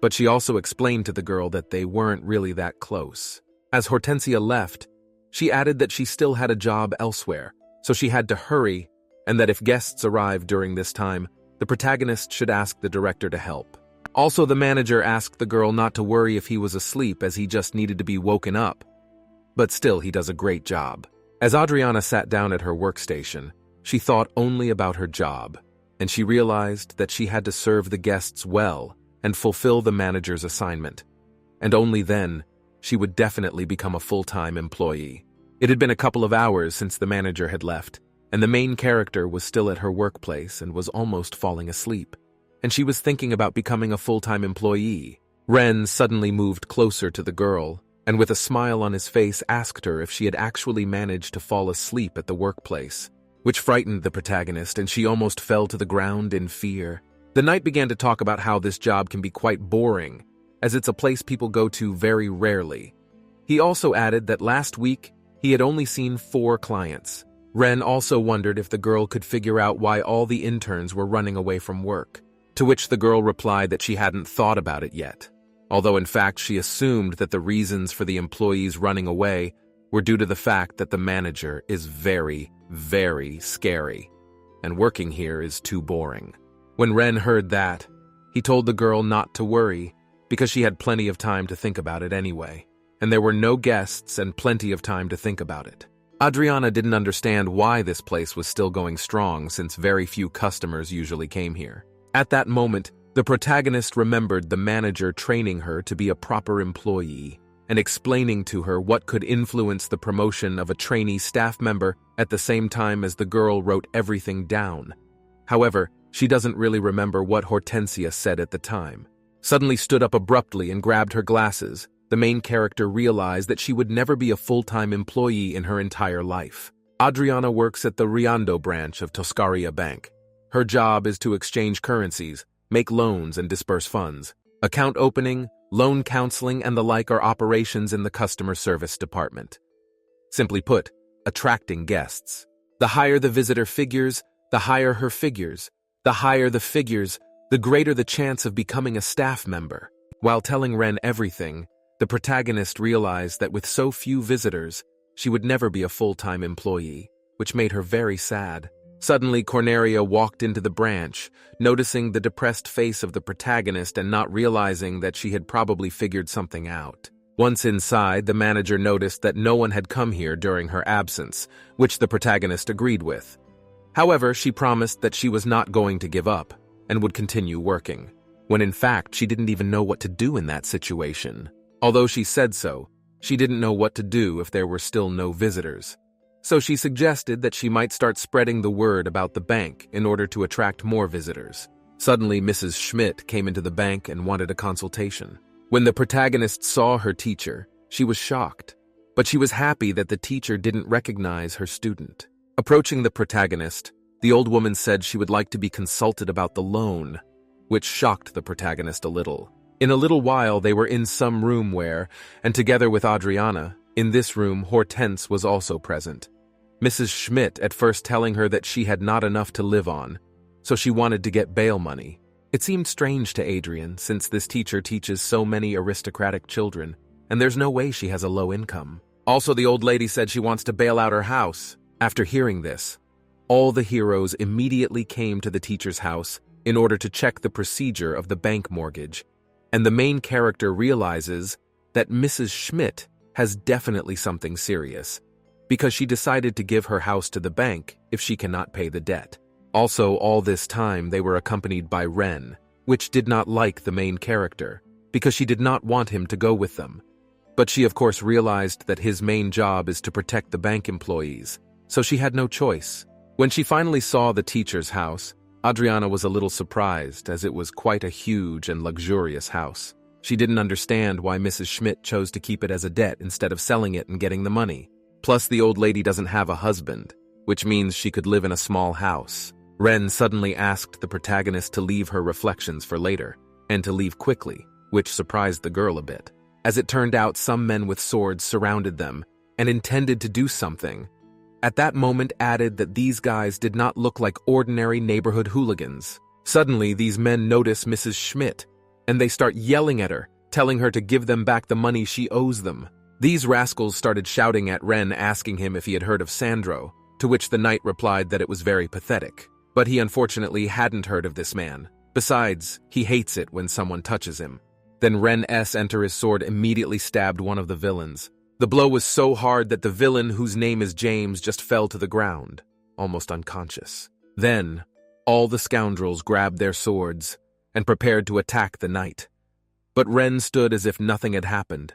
Speaker 1: But she also explained to the girl that they weren't really that close. As Hortensia left, she added that she still had a job elsewhere, so she had to hurry, and that if guests arrived during this time, the protagonist should ask the director to help. Also, the manager asked the girl not to worry if he was asleep, as he just needed to be woken up. But still, he does a great job. As Adriana sat down at her workstation, she thought only about her job, and she realized that she had to serve the guests well and fulfill the manager's assignment. And only then, she would definitely become a full-time employee. It had been a couple of hours since the manager had left, and the main character was still at her workplace and was almost falling asleep. And she was thinking about becoming a full-time employee. Ren suddenly moved closer to the girl, and with a smile on his face asked her if she had actually managed to fall asleep at the workplace, which frightened the protagonist, and she almost fell to the ground in fear. The knight began to talk about how this job can be quite boring, as it's a place people go to very rarely. He also added that last week he had only seen 4 clients. Ren also wondered if the girl could figure out why all the interns were running away from work, to which the girl replied that she hadn't thought about it yet, although in fact she assumed that the reasons for the employees running away were due to the fact that the manager is very, very scary, and working here is too boring. When Ren heard that, he told the girl not to worry, because she had plenty of time to think about it anyway, and there were no guests and plenty of time to think about it. Adriana didn't understand why this place was still going strong, since very few customers usually came here. At that moment, the protagonist remembered the manager training her to be a proper employee and explaining to her what could influence the promotion of a trainee staff member at the same time as the girl wrote everything down. However, she doesn't really remember what Hortensia said at the time. Suddenly stood up abruptly and grabbed her glasses. The main character realized that she would never be a full-time employee in her entire life. Adriana works at the Riando branch of Toscaria Bank. Her job is to exchange currencies, make loans, and disperse funds. Account opening, loan counseling, and the like are operations in the customer service department. Simply put, attracting guests. The higher the visitor figures, the higher her figures. The higher the figures, the greater the chance of becoming a staff member. While telling Ren everything, the protagonist realized that with so few visitors, she would never be a full-time employee, which made her very sad. Suddenly, Cornelia walked into the branch, noticing the depressed face of the protagonist and not realizing that she had probably figured something out. Once inside, the manager noticed that no one had come here during her absence, which the protagonist agreed with. However, she promised that she was not going to give up and would continue working, when in fact she didn't even know what to do in that situation. Although she said so, she didn't know what to do if there were still no visitors. So she suggested that she might start spreading the word about the bank in order to attract more visitors. Suddenly, Mrs. Schmidt came into the bank and wanted a consultation. When the protagonist saw her teacher, she was shocked, but she was happy that the teacher didn't recognize her student. Approaching the protagonist, the old woman said she would like to be consulted about the loan, which shocked the protagonist a little. In a little while, they were in some room where, and together with Adriana, in this room, Hortense was also present. Mrs. Schmidt at first telling her that she had not enough to live on, so she wanted to get bail money. It seemed strange to Adrian, since this teacher teaches so many aristocratic children, and there's no way she has a low income. Also, the old lady said she wants to bail out her house. After hearing this, all the heroes immediately came to the teacher's house in order to check the procedure of the bank mortgage, and the main character realizes that Mrs. Schmidt has definitely something serious, because she decided to give her house to the bank if she cannot pay the debt. Also, all this time they were accompanied by Ren, which did not like the main character, because she did not want him to go with them. But she of course realized that his main job is to protect the bank employees, so she had no choice. When she finally saw the teacher's house, Adriana was a little surprised, as it was quite a huge and luxurious house. She didn't understand why Mrs. Schmidt chose to keep it as a debt instead of selling it and getting the money. Plus, the old lady doesn't have a husband, which means she could live in a small house. Ren suddenly asked the protagonist to leave her reflections for later, and to leave quickly, which surprised the girl a bit. As it turned out, some men with swords surrounded them and intended to do something. At that moment added that these guys did not look like ordinary neighborhood hooligans. Suddenly, these men notice Mrs. Schmidt, and they start yelling at her, telling her to give them back the money she owes them. These rascals started shouting at Ren, asking him if he had heard of Sandro, to which the knight replied that it was very pathetic. But he unfortunately hadn't heard of this man. Besides, he hates it when someone touches him. Then Ren enter his sword immediately stabbed one of the villains. The blow was so hard that the villain, whose name is James, just fell to the ground, almost unconscious. Then, all the scoundrels grabbed their swords and prepared to attack the knight. But Ren stood as if nothing had happened,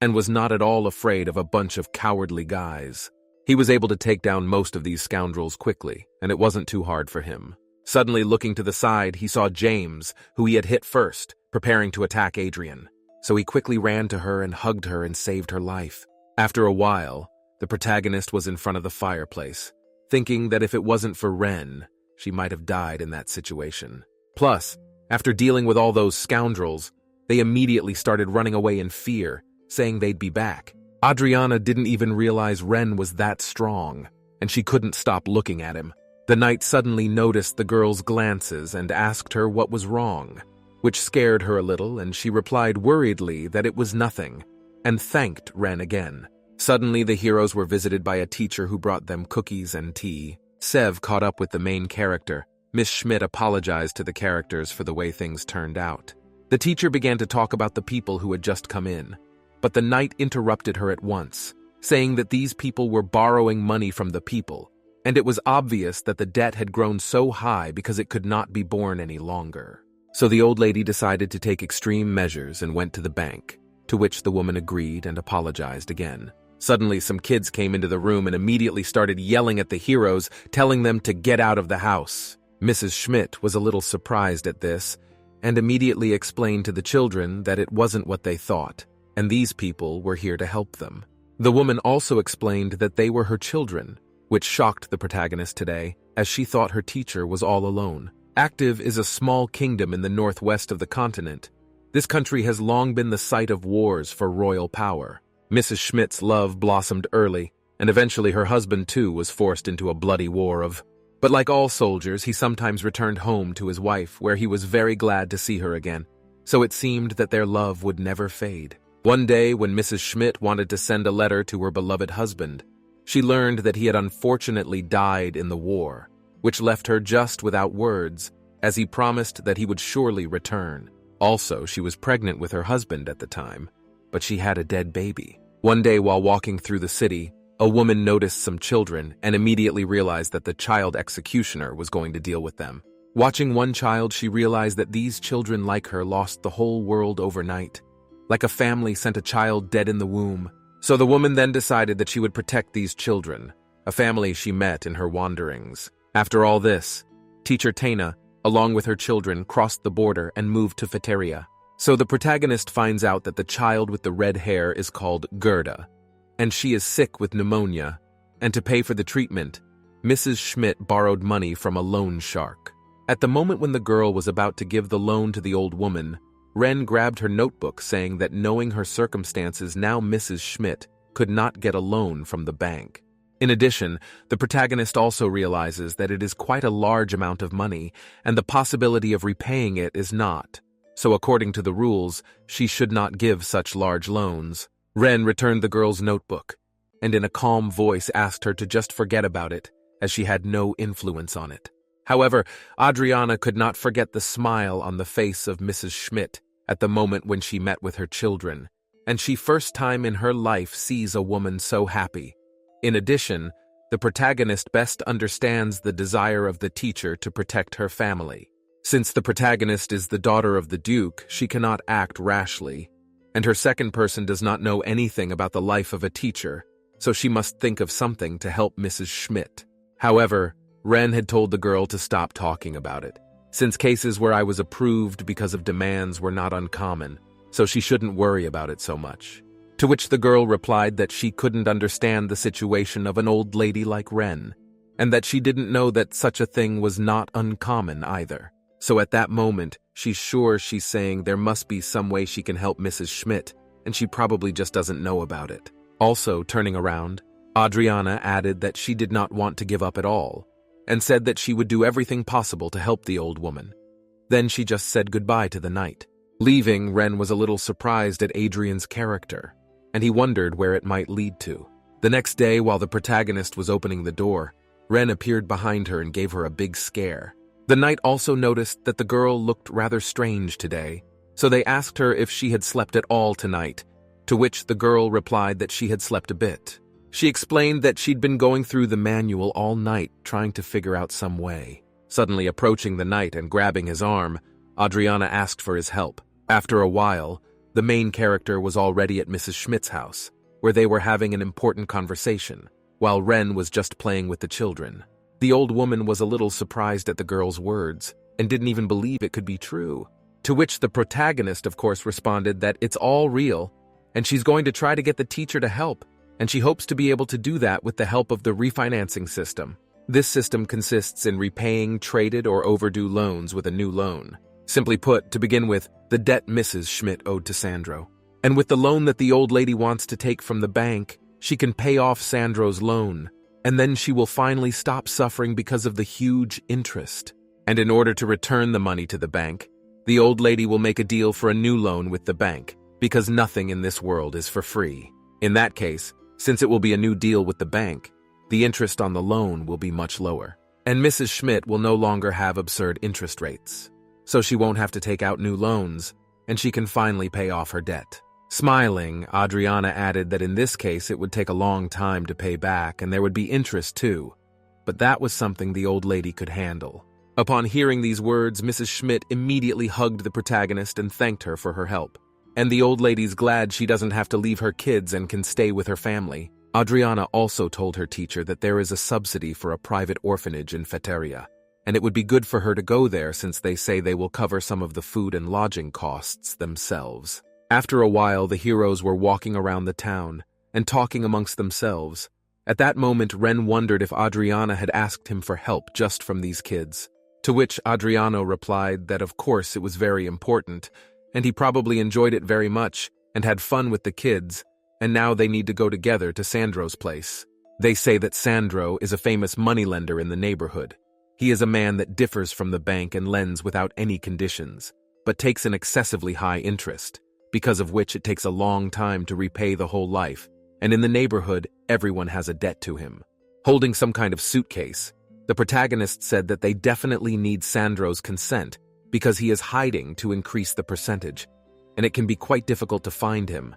Speaker 1: and was not at all afraid of a bunch of cowardly guys. He was able to take down most of these scoundrels quickly, and it wasn't too hard for him. Suddenly looking to the side, he saw James, who he had hit first, preparing to attack Adrian. So he quickly ran to her and hugged her and saved her life. After a while, the protagonist was in front of the fireplace, thinking that if it wasn't for Ren, she might have died in that situation. Plus, after dealing with all those scoundrels, they immediately started running away in fear, saying they'd be back. Adriana didn't even realize Ren was that strong, and she couldn't stop looking at him. The knight suddenly noticed the girl's glances and asked her what was wrong, which scared her a little, and she replied worriedly that it was nothing, and thanked Ren again. Suddenly the heroes were visited by a teacher who brought them cookies and tea. Sev caught up with the main character. Miss Schmidt apologized to the characters for the way things turned out. The teacher began to talk about the people who had just come in, but the knight interrupted her at once, saying that these people were borrowing money from the people, and it was obvious that the debt had grown so high because it could not be borne any longer. So the old lady decided to take extreme measures and went to the bank, to which the woman agreed and apologized again. Suddenly, some kids came into the room and immediately started yelling at the heroes, telling them to get out of the house. Mrs. Schmidt was a little surprised at this and immediately explained to the children that it wasn't what they thought, and these people were here to help them. The woman also explained that they were her children, which shocked the protagonist today, as she thought her teacher was all alone. Active is a small kingdom in the northwest of the continent. This country has long been the site of wars for royal power. Mrs. Schmidt's love blossomed early, and eventually her husband too was forced into a bloody war of... But like all soldiers, he sometimes returned home to his wife, where he was very glad to see her again. So it seemed that their love would never fade. One day, when Mrs. Schmidt wanted to send a letter to her beloved husband, she learned that he had unfortunately died in the war, which left her just without words, as he promised that he would surely return. Also, she was pregnant with her husband at the time, but she had a dead baby. One day while walking through the city, a woman noticed some children and immediately realized that the child executioner was going to deal with them. Watching one child, she realized that these children like her lost the whole world overnight. Like a family sent a child dead in the womb. So the woman then decided that she would protect these children, a family she met in her wanderings. After all this, teacher Tana, along with her children, crossed the border and moved to Phateria. So the protagonist finds out that the child with the red hair is called Gerda, and she is sick with pneumonia, and to pay for the treatment, Mrs. Schmidt borrowed money from a loan shark. At the moment when the girl was about to give the loan to the old woman, Ren grabbed her notebook, saying that knowing her circumstances, now Mrs. Schmidt could not get a loan from the bank. In addition, the protagonist also realizes that it is quite a large amount of money, and the possibility of repaying it is not. So according to the rules, she should not give such large loans. Ren returned the girl's notebook, and in a calm voice asked her to just forget about it, as she had no influence on it. However, Adriana could not forget the smile on the face of Mrs. Schmidt at the moment when she met with her children, and she first time in her life sees a woman so happy. In addition, the protagonist best understands the desire of the teacher to protect her family. Since the protagonist is the daughter of the Duke, she cannot act rashly, and her second person does not know anything about the life of a teacher, so she must think of something to help Mrs. Schmidt. However, Ren had told the girl to stop talking about it, since cases where I was approved because of demands were not uncommon, so she shouldn't worry about it so much. To which the girl replied that she couldn't understand the situation of an old lady like Ren, and that she didn't know that such a thing was not uncommon either. So at that moment, she's sure she's saying there must be some way she can help Mrs. Schmidt, and she probably just doesn't know about it. Also, turning around, Adriana added that she did not want to give up at all, and said that she would do everything possible to help the old woman. Then she just said goodbye to the knight. Leaving, Ren was a little surprised at Adrian's character, and he wondered where it might lead to. The next day, while the protagonist was opening the door, Ren appeared behind her and gave her a big scare. The knight also noticed that the girl looked rather strange today, so they asked her if she had slept at all tonight, to which the girl replied that she had slept a bit. She explained that she'd been going through the manual all night trying to figure out some way. Suddenly approaching the knight and grabbing his arm, Adriana asked for his help. After a while, the main character was already at Mrs. Schmidt's house, where they were having an important conversation, while Ren was just playing with the children. The old woman was a little surprised at the girl's words, and didn't even believe it could be true. To which the protagonist, of course, responded that it's all real, and she's going to try to get the teacher to help, and she hopes to be able to do that with the help of the refinancing system. This system consists in repaying traded or overdue loans with a new loan. Simply put, to begin with, the debt Mrs. Schmidt owed to Sandro. And with the loan that the old lady wants to take from the bank, she can pay off Sandro's loan, and then she will finally stop suffering because of the huge interest. And in order to return the money to the bank, the old lady will make a deal for a new loan with the bank, because nothing in this world is for free. In that case, since it will be a new deal with the bank, the interest on the loan will be much lower, and Mrs. Schmidt will no longer have absurd interest rates. So she won't have to take out new loans, and she can finally pay off her debt. Smiling, Adriana added that in this case it would take a long time to pay back and there would be interest too, but that was something the old lady could handle. Upon hearing these words, Mrs. Schmidt immediately hugged the protagonist and thanked her for her help. And the old lady's glad she doesn't have to leave her kids and can stay with her family. Adriana also told her teacher that there is a subsidy for a private orphanage in Feteria, and it would be good for her to go there since they say they will cover some of the food and lodging costs themselves. After a while, the heroes were walking around the town and talking amongst themselves. At that moment, Ren wondered if Adriana had asked him for help just from these kids, to which Adriano replied that of course it was very important, and he probably enjoyed it very much and had fun with the kids, and now they need to go together to Sandro's place. They say that Sandro is a famous moneylender in the neighborhood. He is a man that differs from the bank and lends without any conditions, but takes an excessively high interest, because of which it takes a long time to repay the whole life, and in the neighborhood, everyone has a debt to him. Holding some kind of suitcase, the protagonist said that they definitely need Sandro's consent because he is hiding to increase the percentage, and it can be quite difficult to find him.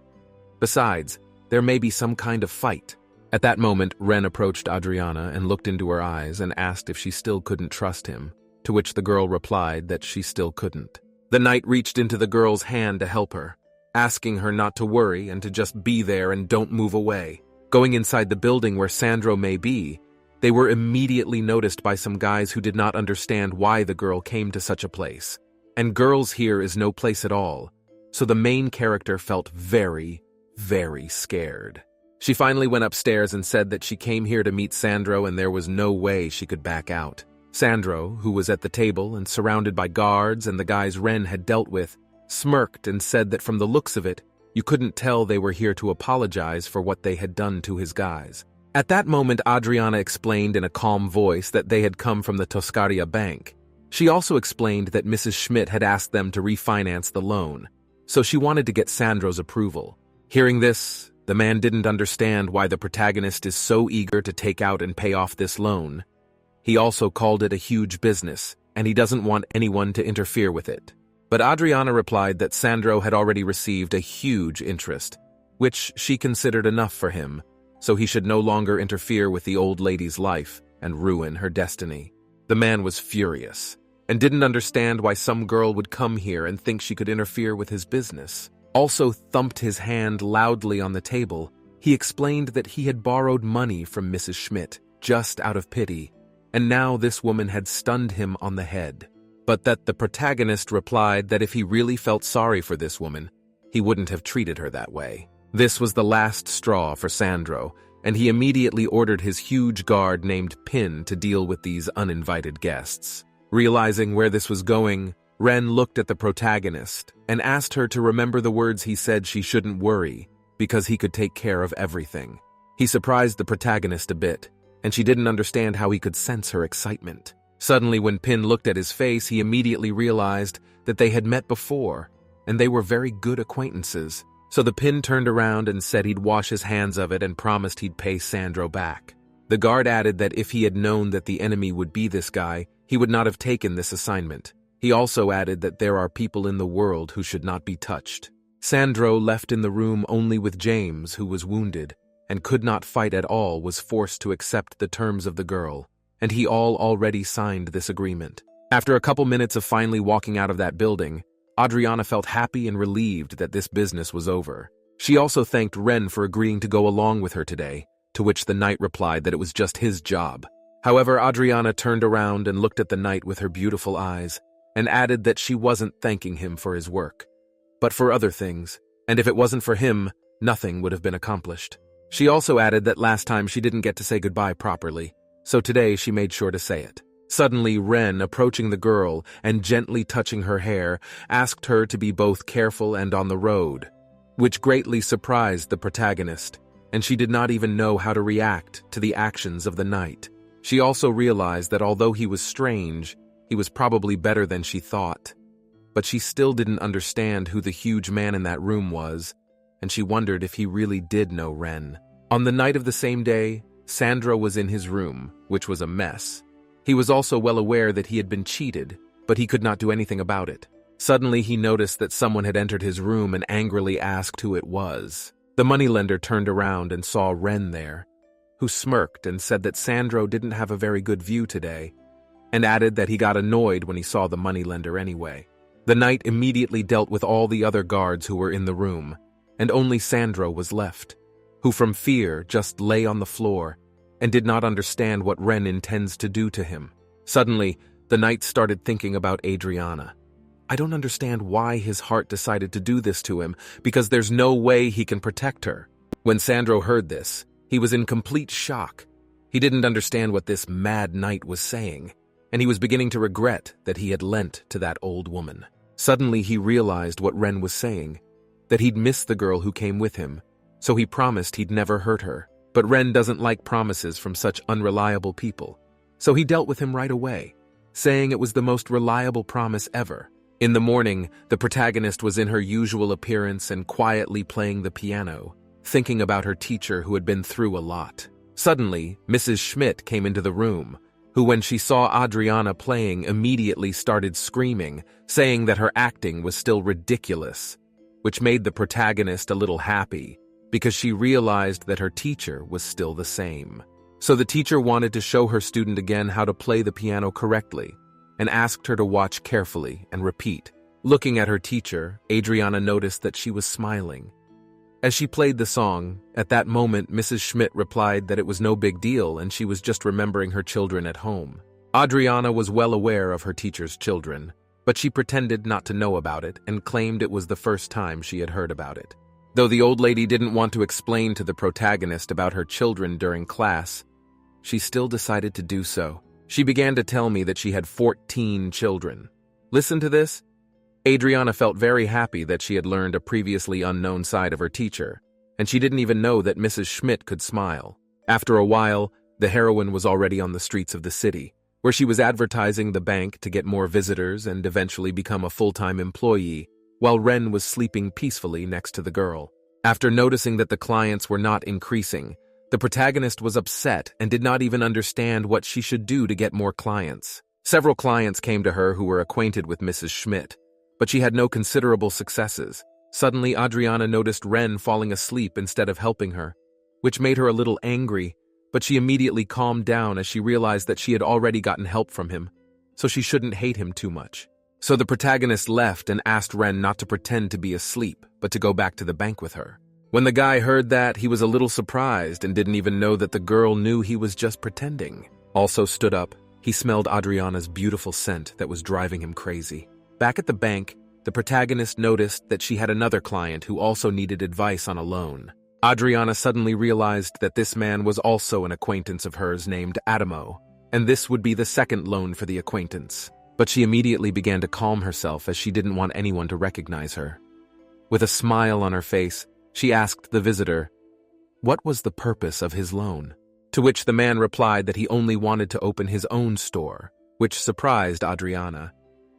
Speaker 1: Besides, there may be some kind of fight. At that moment, Ren approached Adriana and looked into her eyes and asked if she still couldn't trust him, to which the girl replied that she still couldn't. The knight reached into the girl's hand to help her, asking her not to worry and to just be there and don't move away. Going inside the building where Sandro may be, they were immediately noticed by some guys who did not understand why the girl came to such a place. And girls here is no place at all, so the main character felt very, very scared. She finally went upstairs and said that she came here to meet Sandro and there was no way she could back out. Sandro, who was at the table and surrounded by guards and the guys Ren had dealt with, smirked and said that from the looks of it, you couldn't tell they were here to apologize for what they had done to his guys. At that moment, Adriana explained in a calm voice that they had come from the Toscaria bank. She also explained that Mrs. Schmidt had asked them to refinance the loan, so she wanted to get Sandro's approval. Hearing this, the man didn't understand why the protagonist is so eager to take out and pay off this loan. He also called it a huge business, and he doesn't want anyone to interfere with it. But Adriana replied that Sandro had already received a huge interest, which she considered enough for him, so he should no longer interfere with the old lady's life and ruin her destiny. The man was furious, and didn't understand why some girl would come here and think she could interfere with his business. Also thumped his hand loudly on the table. He explained that he had borrowed money from Mrs. Schmidt, just out of pity, and now this woman had stunned him on the head. But that the protagonist replied that if he really felt sorry for this woman, he wouldn't have treated her that way. This was the last straw for Sandro, and he immediately ordered his huge guard named Pin to deal with these uninvited guests. Realizing where this was going, Ren looked at the protagonist and asked her to remember the words he said she shouldn't worry, because he could take care of everything. He surprised the protagonist a bit, and she didn't understand how he could sense her excitement. Suddenly, when Pin looked at his face, he immediately realized that they had met before, and they were very good acquaintances. So the Pin turned around and said he'd wash his hands of it and promised he'd pay Sandro back. The guard added that if he had known that the enemy would be this guy, he would not have taken this assignment. He also added that there are people in the world who should not be touched. Sandro, left in the room only with James, who was wounded and could not fight at all, was forced to accept the terms of the girl, and he already signed this agreement. After a couple minutes of finally walking out of that building, Adriana felt happy and relieved that this business was over. She also thanked Ren for agreeing to go along with her today, to which the knight replied that it was just his job. However, Adriana turned around and looked at the knight with her beautiful eyes, and added that she wasn't thanking him for his work, but for other things, and if it wasn't for him, nothing would have been accomplished. She also added that last time she didn't get to say goodbye properly, so today she made sure to say it. Suddenly, Ren, approaching the girl and gently touching her hair, asked her to be both careful and on the road, which greatly surprised the protagonist, and she did not even know how to react to the actions of the knight. She also realized that although he was strange, he was probably better than she thought. But she still didn't understand who the huge man in that room was, and she wondered if he really did know Ren. On the night of the same day, Sandro was in his room, which was a mess. He was also well aware that he had been cheated, but he could not do anything about it. Suddenly, he noticed that someone had entered his room and angrily asked who it was. The moneylender turned around and saw Ren there, who smirked and said that Sandro didn't have a very good view today, and added that he got annoyed when he saw the moneylender anyway. The knight immediately dealt with all the other guards who were in the room, and only Sandro was left, who from fear just lay on the floor and did not understand what Ren intends to do to him. Suddenly, the knight started thinking about Adriana. I don't understand why his heart decided to do this to him, because there's no way he can protect her. When Sandro heard this, he was in complete shock. He didn't understand what this mad knight was saying, and he was beginning to regret that he had lent to that old woman. Suddenly, he realized what Ren was saying, that he'd missed the girl who came with him, so he promised he'd never hurt her. But Ren doesn't like promises from such unreliable people, so he dealt with him right away, saying it was the most reliable promise ever. In the morning, the protagonist was in her usual appearance and quietly playing the piano, thinking about her teacher who had been through a lot. Suddenly, Mrs. Schmidt came into the room, who when she saw Adriana playing immediately started screaming, saying that her acting was still ridiculous, which made the protagonist a little happy, because she realized that her teacher was still the same. So the teacher wanted to show her student again how to play the piano correctly, and asked her to watch carefully and repeat. Looking at her teacher, Adriana noticed that she was smiling. As she played the song, at that moment Mrs. Schmidt replied that it was no big deal and she was just remembering her children at home. Adriana was well aware of her teacher's children, but she pretended not to know about it and claimed it was the first time she had heard about it. Though the old lady didn't want to explain to the protagonist about her children during class, she still decided to do so. She began to tell me that she had 14 children. Listen to this. Adriana felt very happy that she had learned a previously unknown side of her teacher, and she didn't even know that Mrs. Schmidt could smile. After a while, the heroine was already on the streets of the city, where she was advertising the bank to get more visitors and eventually become a full-time employee, while Ren was sleeping peacefully next to the girl. After noticing that the clients were not increasing, the protagonist was upset and did not even understand what she should do to get more clients. Several clients came to her who were acquainted with Mrs. Schmidt, but she had no considerable successes. Suddenly, Adriana noticed Ren falling asleep instead of helping her, which made her a little angry, but she immediately calmed down as she realized that she had already gotten help from him. so she shouldn't hate him too much. So the protagonist left and asked Ren not to pretend to be asleep, but to go back to the bank with her. When the guy heard that, he was a little surprised and didn't even know that the girl knew he was just pretending. Also stood up, he smelled Adriana's beautiful scent that was driving him crazy. Back at the bank, the protagonist noticed that she had another client who also needed advice on a loan. Adriana suddenly realized that this man was also an acquaintance of hers named Adamo, and this would be the second loan for the acquaintance. But she immediately began to calm herself as she didn't want anyone to recognize her. With a smile on her face, she asked the visitor, what was the purpose of his loan? To which the man replied that he only wanted to open his own store, which surprised Adriana,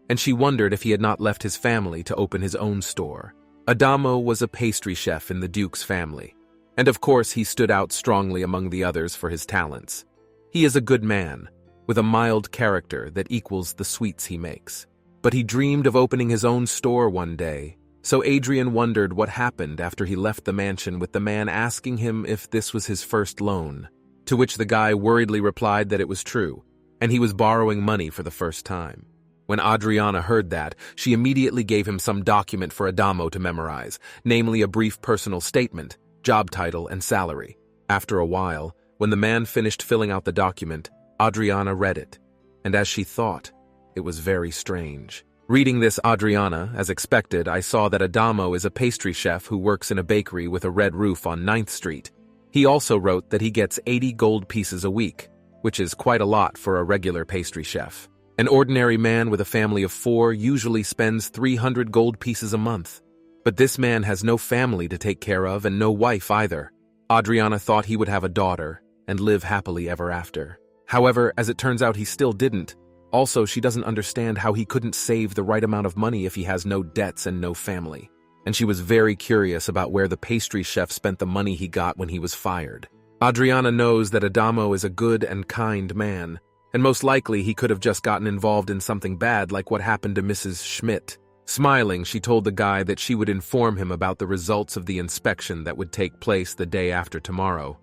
Speaker 1: and she wondered if he had not left his family to open his own store. Adamo was a pastry chef in the Duke's family, and of course he stood out strongly among the others for his talents. He is a good man, with a mild character that equals the sweets he makes. But he dreamed of opening his own store one day, so Adrian wondered what happened after he left the mansion with the man asking him if this was his first loan, to which the guy worriedly replied that it was true, and he was borrowing money for the first time. When Adriana heard that, she immediately gave him some document for Adamo to memorize, namely a brief personal statement, job title, and salary. After a while, when the man finished filling out the document, Adriana read it, and as she thought, it was very strange. Reading this, Adriana, as expected, I saw that Adamo is a pastry chef who works in a bakery with a red roof on 9th Street. He also wrote that he gets 80 gold pieces a week, which is quite a lot for a regular pastry chef. An ordinary man with a family of 4 usually spends 300 gold pieces a month. But this man has no family to take care of and no wife either. Adriana thought he would have a daughter and live happily ever after. However, as it turns out, he still didn't. Also, she doesn't understand how he couldn't save the right amount of money if he has no debts and no family. And she was very curious about where the pastry chef spent the money he got when he was fired. Adriana knows that Adamo is a good and kind man, and most likely he could have just gotten involved in something bad like what happened to Mrs. Schmidt. Smiling, she told the guy that she would inform him about the results of the inspection that would take place the day after tomorrow.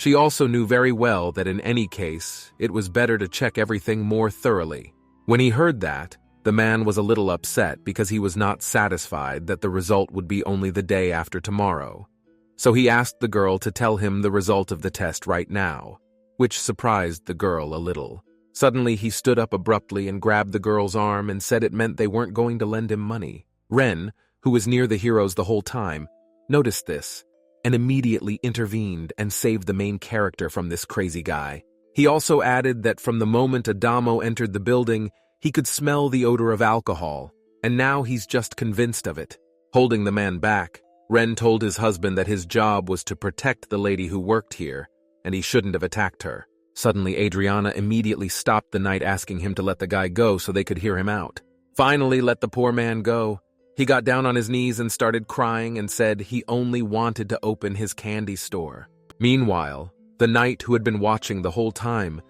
Speaker 1: She also knew very well that in any case, it was better to check everything more thoroughly. When he heard that, the man was a little upset because he was not satisfied that the result would be only the day after tomorrow. So he asked the girl to tell him the result of the test right now, which surprised the girl a little. Suddenly, he stood up abruptly and grabbed the girl's arm and said it meant they weren't going to lend him money. Ren, who was near the heroes the whole time, noticed this and immediately intervened and saved the main character from this crazy guy. He also added that from the moment Adamo entered the building, he could smell the odor of alcohol, and now he's just convinced of it. Holding the man back, Ren told his husband that his job was to protect the lady who worked here, and he shouldn't have attacked her. Suddenly, Adriana immediately stopped the knight asking him to let the guy go so they could hear him out. Finally, let the poor man go. He got down on his knees and started crying and said he only wanted to open his candy store. Meanwhile, the knight who had been watching the whole time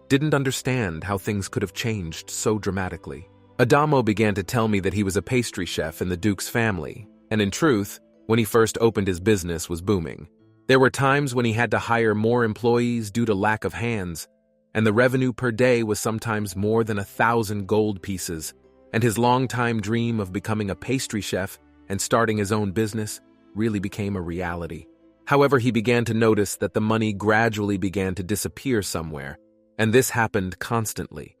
Speaker 1: didn't understand how things could have changed so dramatically. Adamo began to tell me that he was a pastry chef in the Duke's family, and in truth, when he first opened his business was booming. There were times when he had to hire more employees due to lack of hands, and the revenue per day was sometimes more than 1,000 gold pieces, and his long-time dream of becoming a pastry chef and starting his own business really became a reality. However, he began to notice that the money gradually began to disappear somewhere, and this happened constantly.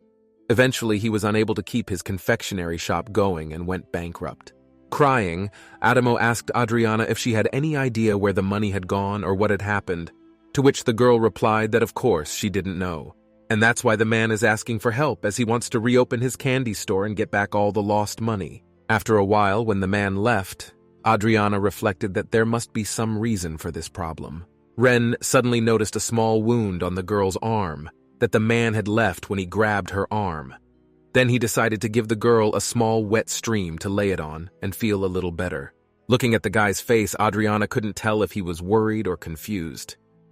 Speaker 1: Eventually, he was unable to keep his confectionery shop going and went bankrupt. Crying, Adamo asked Adriana if she had any idea where the money had gone or what had happened, to which the girl replied that of course she didn't know. And that's why the man is asking for help, as he wants to reopen his candy store and get back all the lost money. After a while, when the man left, Adriana reflected that there must be some reason for this problem. Ren suddenly noticed a small wound on the girl's arm that the man had left when he grabbed her arm. Then he decided to give the girl a small wet stream to lay it on and feel a little better. Looking at the guy's face, Adriana couldn't tell if he was worried or confused.